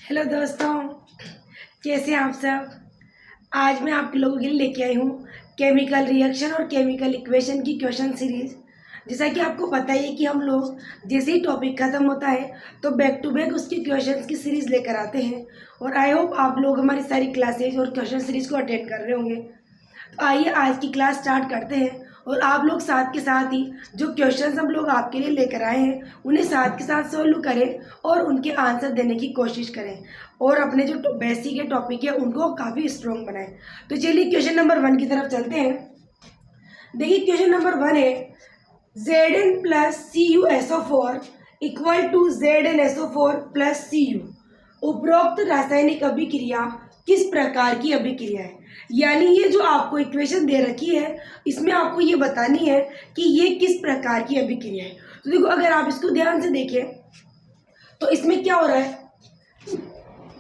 Hello दोस्तों, कैसे हैं आप सब। आज मैं आप लोगों के लिए लेके आई हूँ केमिकल रिएक्शन और केमिकल इक्वेशन की क्वेश्चन सीरीज़। जैसा कि आपको पता ही है कि हम लोग जैसे ही टॉपिक ख़त्म होता है तो बैक टू बैक उसकी क्वेश्चंस की सीरीज़ लेकर आते हैं। और आई होप आप लोग हमारी सारी क्लासेज और क्वेश्चन सीरीज़ को अटेंड कर रहे होंगे। तो आइए आज की क्लास स्टार्ट करते हैं और आप लोग साथ के साथ ही जो क्वेश्चंस हम लोग आपके लिए लेकर आए हैं उन्हें साथ के साथ सॉल्व करें और उनके आंसर देने की कोशिश करें और अपने जो बेसिक के टॉपिक है उनको काफ़ी स्ट्रॉन्ग बनाएं। तो चलिए क्वेश्चन नंबर 1 की तरफ चलते हैं। देखिए क्वेश्चन नंबर 1 है Zn plus CuSO4 equal to ZnSO4 plus Cu। उपरोक्त रासायनिक अभिक्रिया किस प्रकार की अभिक्रिया है। यानी ये जो आपको इक्वेशन दे रखी है इसमें आपको ये बतानी है कि ये किस प्रकार की अभिक्रिया है। तो देखो अगर आप इसको ध्यान से देखें तो इसमें क्या हो रहा है,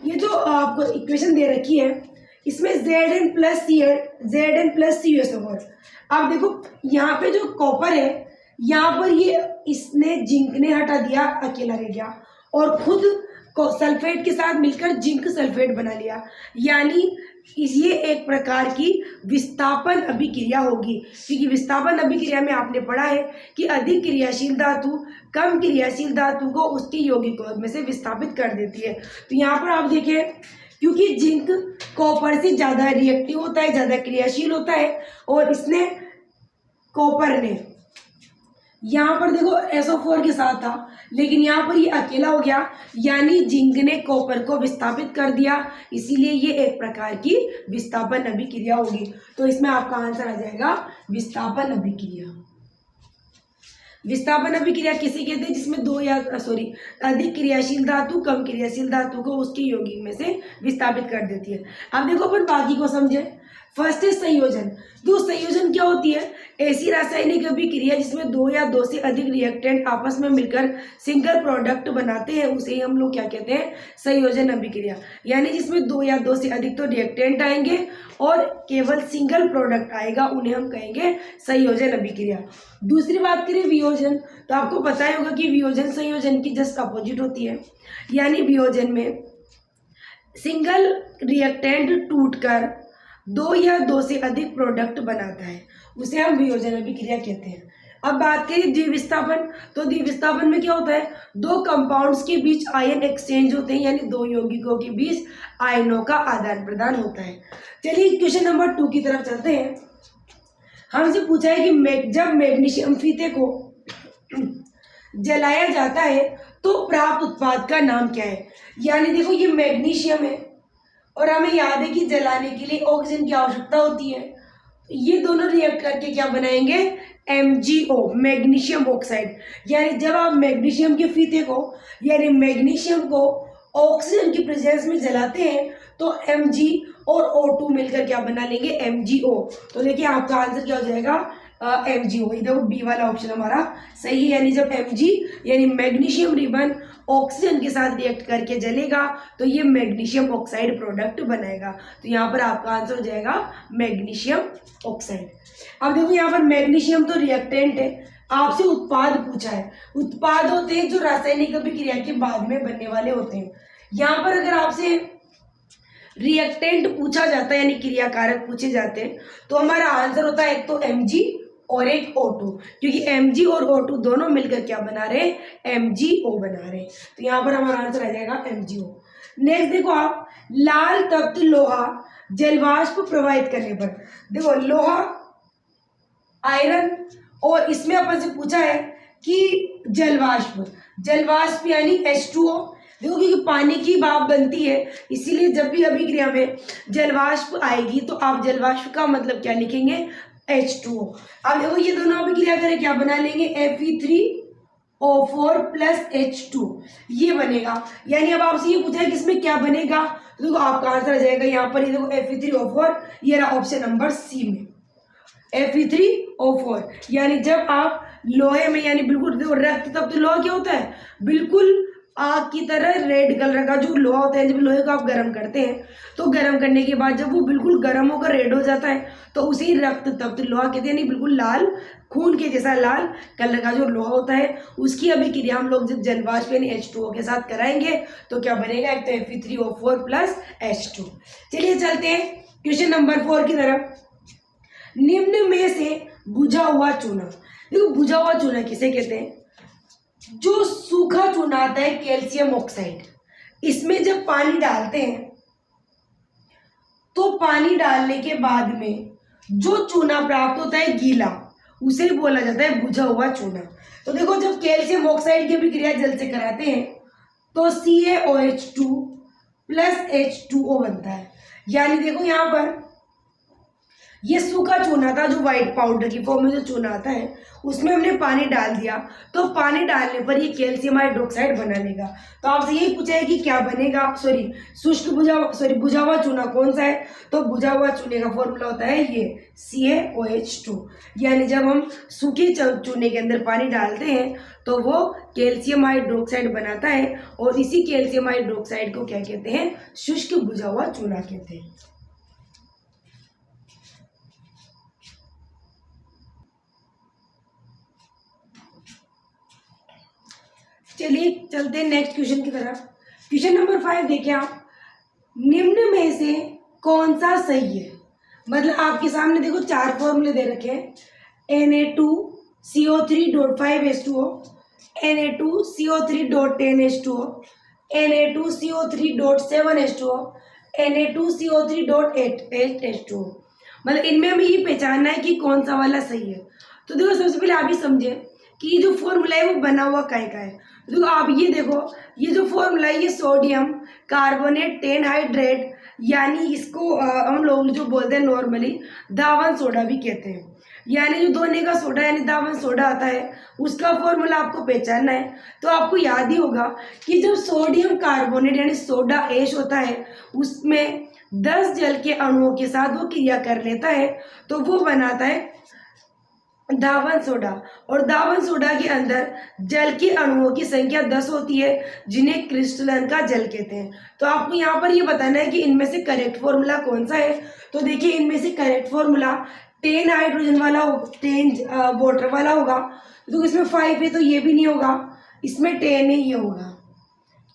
ये जो आपको इक्वेशन दे रखी है इसमें Zn प्लस CuSO4। आप देखो यहाँ पे जो कॉपर है यहाँ पर ये इसने जिंक ने हटा दिया, अकेला रह गया और खुद सल्फेट के साथ मिलकर जिंक सल्फेट बना लिया। यानी ये एक प्रकार की विस्थापन अभिक्रिया होगी, क्योंकि विस्थापन अभिक्रिया में आपने पढ़ा है कि अधिक क्रियाशील धातु कम क्रियाशील धातु को उसके यौगिक में से विस्थापित कर देती है। तो यहाँ पर आप देखें क्योंकि जिंक कॉपर से ज़्यादा रिएक्टिव होता है, ज़्यादा क्रियाशील होता है और इसने कॉपर ने यहाँ पर देखो SO4 के साथ था लेकिन यहाँ पर ये अकेला हो गया, यानी जिंक ने कॉपर को विस्थापित कर दिया, इसीलिए ये एक प्रकार की विस्थापन अभिक्रिया होगी। तो इसमें आपका आंसर आ जाएगा विस्थापन अभिक्रिया। विस्थापन अभिक्रिया किसे कहते हैं जिसमें अधिक क्रियाशील धातु कम क्रियाशील धातु को उसके यौगिक में से विस्थापित कर देती है। अब देखो अपन बाकी को समझे। फर्स्ट है संयोजन। तो संयोजन क्या होती है, ऐसी रासायनिक अभिक्रिया जिसमें दो या दो से अधिक रिएक्टेंट आपस में मिलकर सिंगल प्रोडक्ट बनाते हैं, उसे हम लोग क्या कहते हैं, संयोजन अभिक्रिया। यानी जिसमें दो या दो से अधिक तो रिएक्टेंट आएंगे और केवल सिंगल प्रोडक्ट आएगा, उन्हें हम कहेंगे संयोजन अभिक्रिया। दूसरी बात करें वियोजन, तो आपको पता ही होगा कि वियोजन संयोजन की जस्ट अपोजिट होती है। यानी वियोजन में सिंगल रिएक्टेंट टूटकर दो या दो से अधिक प्रोडक्ट बनाता है, उसे हम वियोजन अभिक्रिया कहते हैं। अब बात करें द्विविस्थापन, तो द्विविस्थापन में क्या होता है, दो कंपाउंड्स के बीच आयन एक्सचेंज होते हैं, यानी दो यौगिकों के बीच आयनों का आदान प्रदान होता है। चलिए क्वेश्चन नंबर 2 की तरफ चलते हैं। हमसे पूछा है कि जब मैग्नीशियम फीते को जलाया जाता है तो प्राप्त उत्पाद का नाम क्या है। यानी देखो ये मैग्नीशियम है और हमें याद है कि जलाने के लिए ऑक्सीजन की आवश्यकता होती है। ये दोनों रिएक्ट करके क्या बनाएंगे, MgO, मैग्नीशियम ऑक्साइड। यानी जब आप मैग्नीशियम के फीते को यानी मैग्नीशियम को ऑक्सीजन की प्रेजेंस में जलाते हैं तो Mg और O2 मिलकर क्या बना लेंगे, MgO। तो देखिए आपका आंसर क्या हो जाएगा, MgO। इधर वो बी वाला ऑप्शन हमारा सही है। यानी जब Mg यानी मैग्नीशियम रिबन ऑक्सीजन के साथ रिएक्ट करके जलेगा तो ये मैग्नीशियम ऑक्साइड प्रोडक्ट बनाएगा। तो यहाँ पर आपका आंसर हो जाएगा मैग्नीशियम ऑक्साइड। अब देखो यहाँ पर मैग्नीशियम तो रिएक्टेंट है, आपसे उत्पाद पूछा है। उत्पाद होते हैं जो रासायनिक अभिक्रिया के बाद में बनने वाले होते हैं। यहाँ पर अगर आपसे रिएक्टेंट पूछा जाता है यानी क्रियाकारक पूछे जाते हैं तो हमारा आंसर होता है एक तो Mg और एक O2, क्योंकि Mg और O2 दोनों मिलकर क्या बना रहे हैं, MgO बना रहे हैं। तो यहाँ पर हमारा आंसर आ जाएगा MgO। नेक्स्ट देखो आप, लाल तप्त लोहा जलवाष्प प्रवाहित करने पर, देखो लोहा आयरन और इसमें अपन से पूछा है कि जलवाष्प यानी H2O। देखो क्योंकि पानी की भाप बनती है इसीलिए जब भी अभिक्रिया में जलवाष्प आएगी तो आप जलवाष्प का मतलब क्या लिखेंगे, H2O। अब देखो ये दोनों अभिक्रिया करें क्या बना लेंगे, Fe3O4 प्लस H2 ये बनेगा। यानी अब आपसे ये पूछा है कि इसमें क्या बनेगा, तो देखो आपका आंसर आ जाएगा यहाँ पर, ये देखो Fe3O4, ये रहा ऑप्शन नंबर सी में Fe3O4। यानी जब आप लोहे में यानी बिल्कुल देखो रक्त तप्त लोहा क्या होता है, बिल्कुल आग की तरह रेड कलर का जो लोहा होता है, जब लोहे को आप गर्म करते हैं तो गर्म करने के बाद जब वो बिल्कुल गर्म होकर रेड हो जाता है तो उसे रक्त तप्त लोहा कहते हैं, यानी बिल्कुल लाल खून के जैसा लाल कलर का जो लोहा होता है उसकी अभिक्रिया हम लोग जब जलवाष्प यानी H2O के साथ कराएंगे तो क्या बनेगा, एक तो Fe3O4 प्लस H2। चलिए चलते हैं क्वेश्चन नंबर 4 की तरफ। निम्न में से बुझा हुआ चूना, देखो बुझा हुआ चूना किसे कहते हैं, जो सूखा चूना आता है कैल्शियम ऑक्साइड, इसमें जब पानी डालते हैं तो पानी डालने के बाद में जो चूना प्राप्त होता है गीला, उसे बोला जाता है बुझा हुआ चूना। तो देखो जब कैल्शियम ऑक्साइड की अभिक्रिया जल से कराते हैं तो CaOH2 प्लस H2O बनता है। यानी देखो यहाँ पर ये सूखा चूना था जो व्हाइट पाउडर की फॉर्म में जो चूना आता है, उसमें हमने पानी डाल दिया तो पानी डालने पर ये कैल्शियम हाइड्रोक्साइड बना लेगा। तो आपसे यही पूछा है कि क्या बनेगा, बुझा हुआ चूना कौन सा है, तो बुझा हुआ चूने का फॉर्मूला होता है ये CaOH2। यानी जब हम सूखे चूने के अंदर पानी डालते हैं तो वो कैल्शियम हाइड्रोक्साइड बनाता है और इसी कैल्शियम हाइड्रोक्साइड को क्या कहते हैं, शुष्क बुझा हुआ चूना कहते हैं। चलिए चलते हैं नेक्स्ट क्वेश्चन की तरफ। क्वेश्चन नंबर 5 देखिए आप, निम्न में से कौन सा सही है। मतलब आपके सामने देखो 4 फॉर्मूले दे रखे हैं, Na2CO3.5H2O, Na2CO3.10H2O, Na2CO3.7H2O, Na2CO3.8H2O। मतलब इनमें हमें ये पहचानना है कि कौन सा वाला सही है। तो देखो सबसे पहले आप ही समझे कि जो फॉर्मूला है वो बना हुआ काय का है। देखो आप ये देखो, ये जो फॉर्मूला है ये सोडियम कार्बोनेट 10 हाइड्रेट, यानी इसको हम लोग जो बोलते हैं नॉर्मली दावन सोडा भी कहते हैं। यानी जो धोने का सोडा यानी दावन सोडा आता है उसका फॉर्मूला आपको पहचानना है। तो आपको याद ही होगा कि जब सोडियम कार्बोनेट यानी सोडा एश होता है उसमें 10 जल के अणुओं के साथ वो क्रिया कर लेता है तो वो बनाता है दावन सोडा। और दावन सोडा के अंदर जल के अणुओं की संख्या 10 होती है जिन्हें क्रिस्टलन का जल कहते हैं। तो आपको यहाँ पर ये बताना है कि इनमें से करेक्ट फॉर्मूला कौन सा है। तो देखिए इनमें से करेक्ट फॉर्मूला 10 हाइड्रोजन वाला 10 वाटर वाला होगा। तो इसमें 5 है तो ये भी नहीं होगा, इसमें 10 है ये होगा,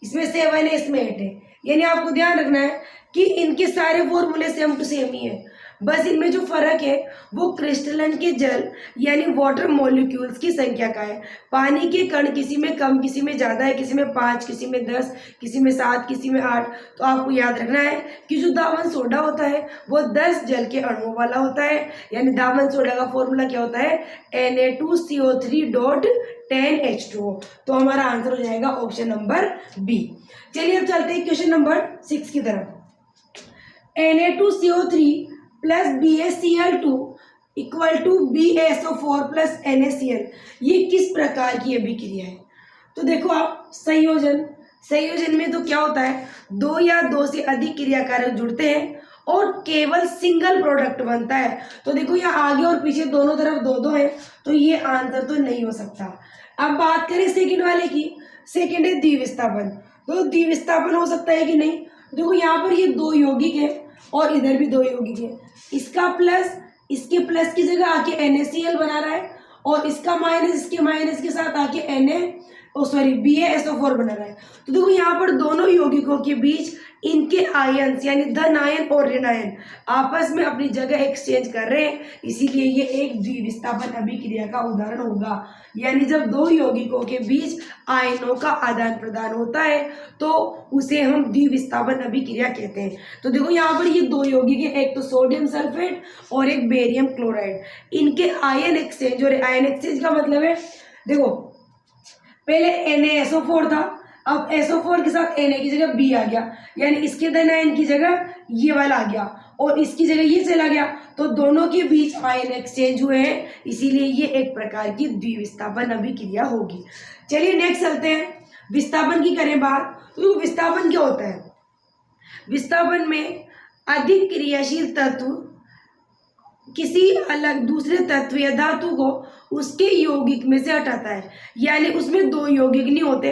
इसमें 7 है इसमें 8 है। यानी आपको ध्यान रखना है कि इनके सारे फॉर्मूले सेम टू सेम ही है, बस इनमें जो फर्क है वो क्रिस्टलन के जल यानी वाटर मॉलिक्यूल्स की संख्या का है। पानी के कण किसी में कम किसी में ज़्यादा है, किसी में 5 किसी में 10 किसी में 7 किसी में 8। तो आपको याद रखना है कि जो दावन सोडा होता है वो 10 जल के अणुओं वाला होता है। यानी दावन सोडा का फॉर्मूला क्या होता है, Na2CO3.10H2O। तो हमारा आंसर हो जाएगा ऑप्शन नंबर बी। चलिए अब चलते हैं क्वेश्चन नंबर 6 की तरफ। Na2CO3 plus BaCl2 equal to BaSO4 plus NaCl, ये किस प्रकार की अभिक्रिया है। तो देखो आप संयोजन में तो क्या होता है, 2 या 2 से अधिक क्रियाकारक जुड़ते हैं और केवल सिंगल प्रोडक्ट बनता है। तो देखो यहाँ आगे और पीछे दोनों तरफ 2-2 है तो ये आंसर तो नहीं हो सकता। अब बात करें सेकंड वाले की, सेकंड है द्विविस्थापन। तो द्विविस्थापन हो सकता है कि नहीं। देखो यहाँ पर ये 2 यौगिक है और इधर भी 2 यौगिक है, इसका प्लस इसके प्लस की जगह आके NaCl बना रहा है और इसका माइनस इसके माइनस के साथ आके BaSO4 बना रहा है। तो देखो यहाँ पर दोनों यौगिकों के बीच इनके आयन्स यानी धन आयन और ऋण आयन आपस में अपनी जगह एक्सचेंज कर रहे हैं, इसीलिए ये एक द्विविस्थापन अभिक्रिया का उदाहरण होगा। यानी जब 2 यौगिकों के बीच आयनों का आदान प्रदान होता है तो उसे हम द्विविस्थापन अभिक्रिया कहते हैं। तो देखो यहाँ पर ये 2 यौगिक है, एक तो सोडियम सल्फेट और एक बेरियम क्लोराइड। इनके आयन एक्सचेंज, और आयन एक्सचेंज का मतलब है देखो पहले NaSO4 था, अब SO4 के साथ Na की जगह B आ गया, यानी इसके धन आयन की जगह ये वाला आ गया और इसकी जगह ये चला गया, तो दोनों के बीच आयन एक्सचेंज हुए हैं, इसीलिए ये एक प्रकार की द्विविस्थापन अभिक्रिया होगी। चलिए नेक्स्ट चलते हैं, विस्थापन की करें बात। तो विस्थापन क्या होता है, विस्थापन में अधिक क्रियाशील तत्व किसी अलग दूसरे तत्व या धातु को उसके यौगिक में से हटाता है। यानी उसमें 2 यौगिक नहीं होते,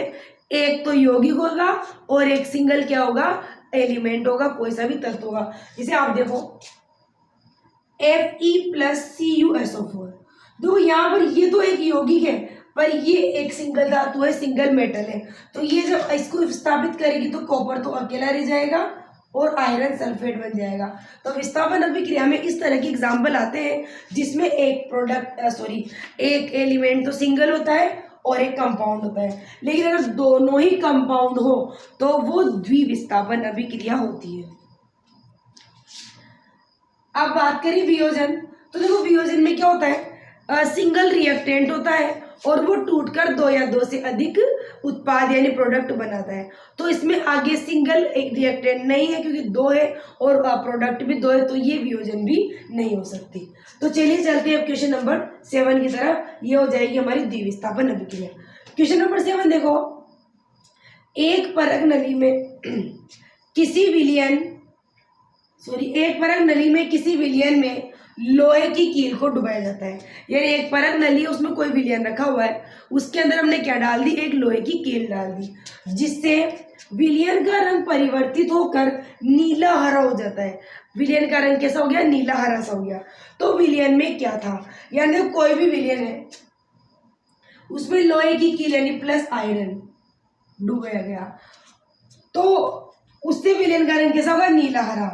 एक तो यौगिक होगा और एक सिंगल क्या होगा, एलिमेंट होगा, कोई सा भी तत्व होगा। जैसे आप देखो Fe प्लस CuSO4, देखो यहाँ पर ये तो एक यौगिक है, पर ये एक सिंगल धातु है, सिंगल मेटल है। तो ये जब इसको विस्थापित करेगी तो कॉपर तो अकेला रह जाएगा और आयरन सल्फेट बन जाएगा। तो विस्थापन अभिक्रिया में इस तरह के एग्जाम्पल आते हैं जिसमें एक एलिमेंट तो सिंगल होता है और एक कंपाउंड होता है, लेकिन अगर दोनों ही कंपाउंड हो तो वो द्विविस्थापन अभिक्रिया होती है। अब बात करें वियोजन, तो देखो वियोजन में क्या होता है, सिंगल रिएक्टेंट होता है और वो टूटकर दो या दो से अधिक उत्पाद यानी प्रोडक्ट बनाता है। तो इसमें आगे सिंगल रिएक्टेंट नहीं है क्योंकि दो है और प्रोडक्ट भी दो है, तो ये वियोजन भी नहीं हो सकती। तो चलिए चलते हैं क्वेश्चन नंबर 7 की तरफ। ये हो जाएगी हमारी द्विविस्थापन अभिक्रिया। क्वेश्चन नंबर 7 देखो, एक परग नली में किसी विलयन में लोहे की कील को डुबाया जाता है। यानी एक परग नली है, उसमें कोई विलयन रखा हुआ है, उसके अंदर हमने क्या डाल दी, एक लोहे की कील डाल दी, जिससे विलयन का रंग परिवर्तित होकर नीला हरा हो जाता है। विलयन का रंग कैसा हो गया, नीला हरा सा हो गया। तो विलयन में क्या था, यानी कोई भी विलयन है उसमें लोहे की कील यानी प्लस आयरन डुबाया गया, तो उससे विलयन का रंग कैसा होगा, नीला हरा।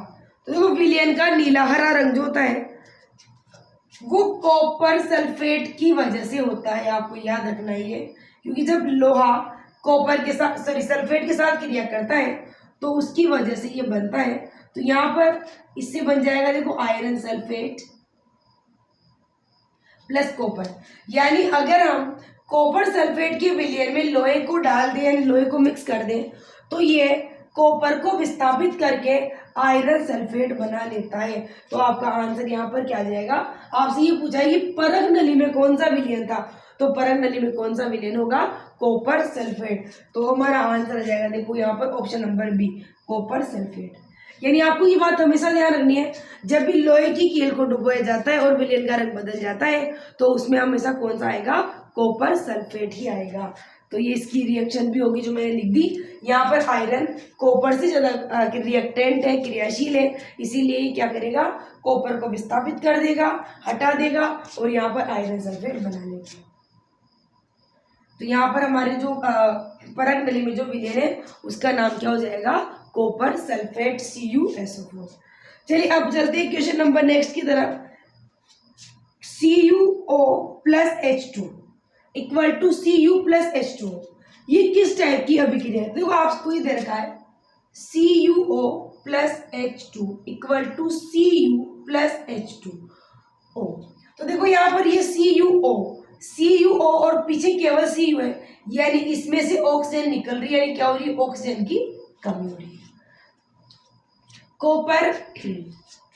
तो देखो विलयन का नीला हरा रंग जो होता है वो कॉपर सल्फेट की वजह से होता है, आपको याद रखना ही है, क्योंकि जब लोहा कॉपर के साथ सल्फेट के साथ क्रिया करता है तो उसकी वजह से ये बनता है। तो यहाँ पर इससे बन जाएगा देखो आयरन सल्फेट प्लस कॉपर। यानी अगर हम कॉपर सल्फेट के विलयन में लोहे को डाल दें यानी लोहे को मिक्स कर दें तो ये कॉपर को विस्थापित करके आयरन सल्फेट बना लेता है। तो आपका आंसर यहाँ पर क्या आ जाएगा, आपसे ये पूछा है कि परग नली में कौन सा विलयन था, तो परग नली में कौन सा विलयन होगा, कॉपर सल्फेट। तो हमारा आंसर आ जाएगा देखो यहाँ पर option number B, copper sulphate. यानी आपको ये बात हमेशा ध्यान रखनी है, जब भी लोहे की कील को डुबोया जाता है और विलयन का रंग बदल जाता है तो उसमें हमेशा कौन सा आएगा, कॉपर सल्फेट ही आएगा। तो ये इसकी रिएक्शन भी होगी जो मैंने लिख दी। यहाँ पर आयरन कॉपर से ज़्यादा रिएक्टेंट है, क्रियाशील है, इसीलिए ये क्या करेगा, कॉपर को विस्थापित कर देगा, हटा देगा और यहाँ पर आयरन सल्फेट बना लेगा। तो यहाँ पर हमारे जो परग नली में जो विलयन है उसका नाम क्या हो जाएगा, कॉपर सल्फेट CuSO4। चलिए अब चलते हैं क्वेश्चन नंबर नेक्स्ट की तरफ। CuO plus H2 equal to Cu plus H2, ये किस टाइप की अभिक्रिया है, देखो आपको ये दे रखा है CuO plus H2 equal to Cu plus H2O। तो देखो यहाँ पर ये CuO और पीछे केवल Cu है, यानी इसमें से ऑक्सीजन निकल रही है, यानी क्या हो रही है, ऑक्सीजन की कमी हो रही है। कॉपर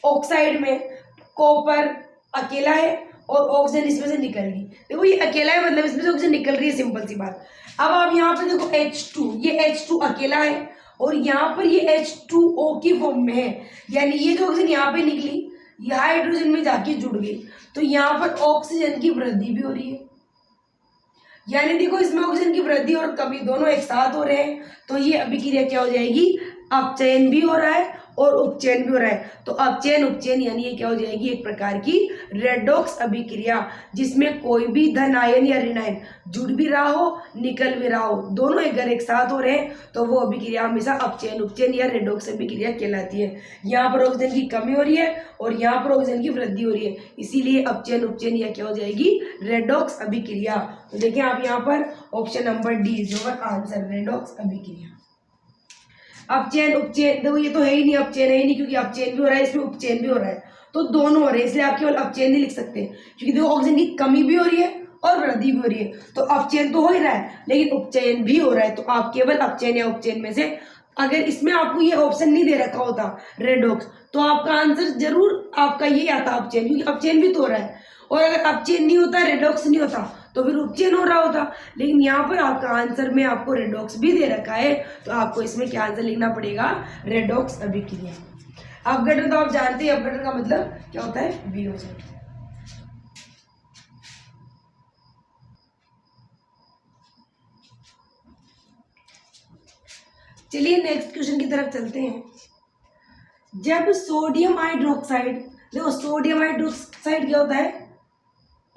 ऑक्साइड में कॉपर अकेला है और ऑक्सीजन इसमें से निकल रही, देखो ये अकेला है मतलब इसमें से ऑक्सीजन निकल रही है, सिंपल सी बात। अब आप यहाँ पे देखो H2, ये H2 अकेला है और यहाँ पर ये H2O की फॉर्म में है, यानी ये जो ऑक्सीजन यहाँ पे निकली ये हाइड्रोजन में जाके जुड़ गई, तो यहाँ पर ऑक्सीजन की वृद्धि भी हो रही है। यानी देखो इसमें ऑक्सीजन की वृद्धि और कमी दोनों एक साथ हो रहे हैं, तो ये अभिक्रिया क्या हो जाएगी, अपचयन भी हो रहा है और उपचयन भी हो रहा है। तो अपचयन उपचयन यानी ये क्या हो जाएगी, एक प्रकार की रेडॉक्स अभिक्रिया, जिसमें कोई भी धन आयन या ऋण आयन जुड़ भी रहा हो निकल भी रहा हो, दोनों अगर एक साथ हो रहे हैं तो वो अभिक्रिया हमेशा अपचयन उपचयन या रेडॉक्स अभिक्रिया कहलाती है। यहाँ पर ऑक्सीजन की कमी हो रही है और यहाँ पर ऑक्सीजन की वृद्धि हो रही है, इसीलिए अपचयन उपचयन या क्या हो जाएगी, रेडॉक्स अभिक्रिया। तो देखिए आप यहाँ पर ऑप्शन नंबर डी जो आंसर, रेडॉक्स अभिक्रिया। अपचयन उपचयन देखो ये तो है ही नहीं, अपचयन है ही नहीं, क्योंकि अपचयन भी हो रहा है इसमें उपचयन भी हो रहा है, तो दोनों हो रहे हैं, इसलिए आप केवल अपचयन नहीं लिख सकते, क्योंकि देखो ऑक्सीजन की कमी भी हो रही है और वृद्धि भी हो रही है, तो अपचयन तो हो ही रहा है लेकिन उपचयन भी हो रहा है। तो आप केवल अपचयन या उपचयन में से, अगर इसमें आपको ये ऑप्शन नहीं दे रखा होता रेडॉक्स, तो आपका आंसर जरूर आपका ये आता अपचयन, क्योंकि अपचयन भी तो हो रहा है, और अगर अपचयन नहीं होता, रेडॉक्स नहीं होता, तो फिर उपचयन हो रहा होता। लेकिन यहाँ पर आपका आंसर में आपको रेडॉक्स भी दे रखा है, तो आपको इसमें क्या आंसर लिखना पड़ेगा, रेडॉक्स अभिक्रिया। अपघटन तो आप जानते हैं, अपघटन का मतलब क्या होता है, वियोजन। चलिए नेक्स्ट क्वेश्चन की तरफ चलते हैं। जब सोडियम हाइड्रोक्साइड, देखो सोडियम हाइड्रोक्साइड क्या होता है,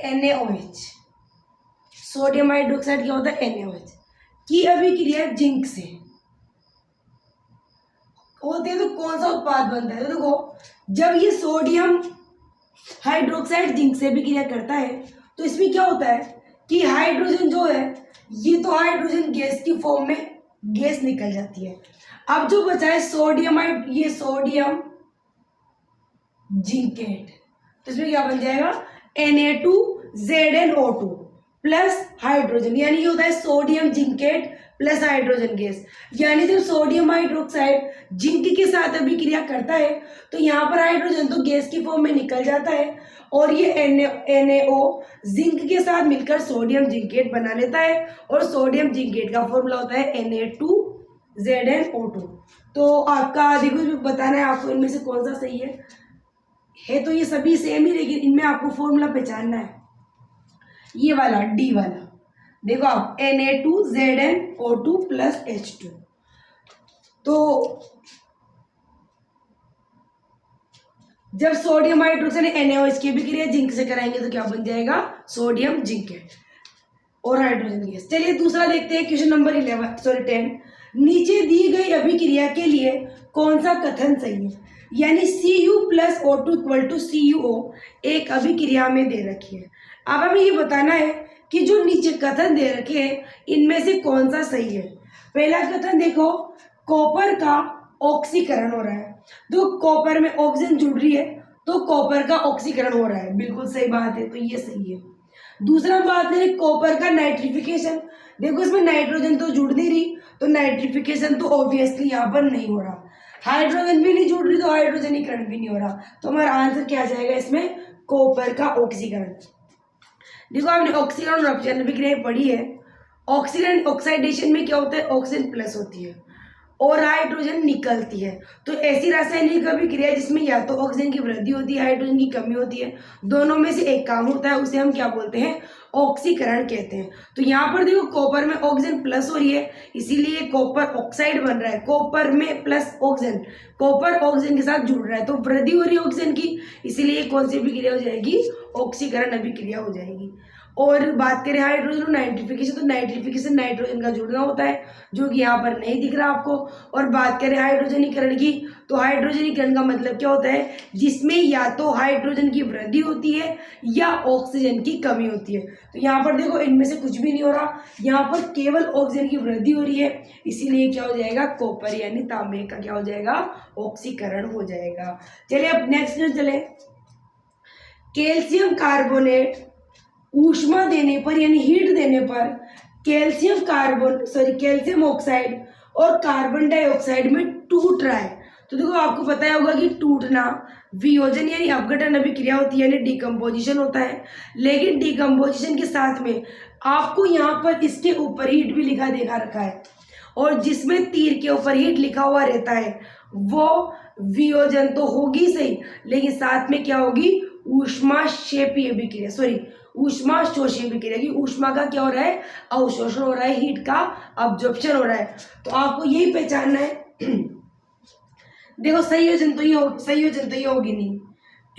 NaOH, सोडियम हाइड्रोक्साइड क्या होता है NaOH की अभिक्रिया जिंक से होती है तो कौन सा उत्पाद बनता है? तो देखो, जब ये सोडियम हाइड्रोक्साइड जिंक से भी क्रिया करता है तो इसमें क्या होता है कि हाइड्रोजन जो है ये तो हाइड्रोजन गैस की फॉर्म में गैस निकल जाती है। अब जो बचा है सोडियम ये सोडियम जिंकेट, तो इसमें क्या बन जाएगा Na2ZnO2 प्लस हाइड्रोजन, यानी ये होता है sodium zincate plus hydrogen gas. यानी जब सोडियम हाइड्रोक्साइड जिंक के साथ अभिक्रिया करता है तो यहाँ पर हाइड्रोजन तो गैस की फॉर्म में निकल जाता है और ये NaO जिंक के साथ मिलकर सोडियम जिंकेट बना लेता है और सोडियम जिंकेट का फॉर्मूला होता है Na2ZnO2। तो आपका देखो बताना है आपको इनमें से कौन सा सही है तो ये सभी सेम ही, लेकिन इनमें आपको फॉर्मूला पहचानना है। ये वाला डी वाला देखो आप Na2ZnO2 प्लस H2, तो जब सोडियम हाइड्रोक्साइड NaOH की भी क्रिया जिंक से कराएंगे तो क्या बन जाएगा सोडियम जिंकेट और हाइड्रोजन गैस। चलिए दूसरा देखते हैं, क्वेश्चन नंबर 10। नीचे दी गई अभिक्रिया के लिए कौन सा कथन सही है? यानी Cu plus O2 equal to CuO एक अभिक्रिया में दे रखी है। अब हमें ये बताना है कि जो नीचे कथन दे रखे हैं इनमें से कौन सा सही है। पहला कथन देखो, कॉपर का ऑक्सीकरण हो रहा है, तो कॉपर में ऑक्सीजन जुड़ रही है तो कॉपर का ऑक्सीकरण हो रहा है, बिल्कुल सही बात है, तो ये सही है। दूसरा बात है कॉपर का नाइट्रिफिकेशन, देखो इसमें नाइट्रोजन तो जुड़ नहीं रही तो नाइट्रिफिकेशन तो ऑब्वियसली यहाँ पर नहीं हो रहा, हाइड्रोजन भी नहीं जुड़ रही तो हाइड्रोजनीकरण भी नहीं हो रहा, तो हमारा आंसर क्या आ जाएगा इसमें कॉपर का ऑक्सीकरण। देखो आपने ऑक्सीकरण और अपचरण अभिक्रिया पढ़ी है। ऑक्सीजन ऑक्सीडेशन में क्या होता है, ऑक्सीजन प्लस होती है और हाइड्रोजन निकलती है, तो ऐसी रासायनिक अभिक्रिया जिसमें या तो ऑक्सीजन की वृद्धि होती है हाइड्रोजन की कमी होती है, दोनों में से एक काम होता है, उसे हम क्या बोलते हैं ऑक्सीकरण कहते हैं। तो यहाँ पर देखो कॉपर में ऑक्सीजन प्लस हो रही है इसीलिए कॉपर ऑक्साइड बन रहा है, कॉपर में प्लस ऑक्सीजन, कॉपर ऑक्सीजन के साथ जुड़ रहा है तो वृद्धि हो रही है ऑक्सीजन की, इसीलिए कौन सी अभिक्रिया हो जाएगी ऑक्सीकरण अभिक्रिया हो जाएगी। और बात करें हाइड्रोजन और नाइट्रिफिकेशन, तो नाइट्रिफिकेशन नाइट्रोजन का जुड़ना होता है जो कि यहाँ पर नहीं दिख रहा आपको। और बात करें हाइड्रोजनीकरण की, तो हाइड्रोजनीकरण का मतलब क्या होता है, जिसमें या तो हाइड्रोजन की वृद्धि होती है या ऑक्सीजन की कमी होती है। तो यहाँ पर देखो इनमें से कुछ भी नहीं हो रहा, यहाँ पर केवल ऑक्सीजन की वृद्धि हो रही है, इसीलिए क्या हो जाएगा कॉपर यानी तांबे का क्या हो जाएगा ऑक्सीकरण हो जाएगा। चलिए अब नेक्स्ट चले, कैल्शियम कार्बोनेट ऊष्मा देने पर यानी हीट देने पर कैल्शियम ऑक्साइड और कार्बन डाइऑक्साइड में टूट रहा है। तो देखो आपको पता होगा कि टूटना वियोजन यानी अपघटन अभिक्रिया होती है यानी डिकम्पोजिशन होता है, लेकिन डिकम्पोजिशन के साथ में आपको यहाँ पर इसके ऊपर हीट भी लिखा देखा रखा है और जिसमें तीर के ऊपर हीट लिखा हुआ रहता है वो वियोजन तो होगी सही, लेकिन साथ में क्या होगी ऊष्माक्षेपी अभिक्रिया, ऊष्मा शोषी अभिक्रिया की ऊष्मा का क्या हो रहा है अवशोषण हो रहा है, हीट का अब्जॉर्प्शन हो रहा है। तो आपको यही पहचानना है। देखो संयोजन तो ये होगी नहीं,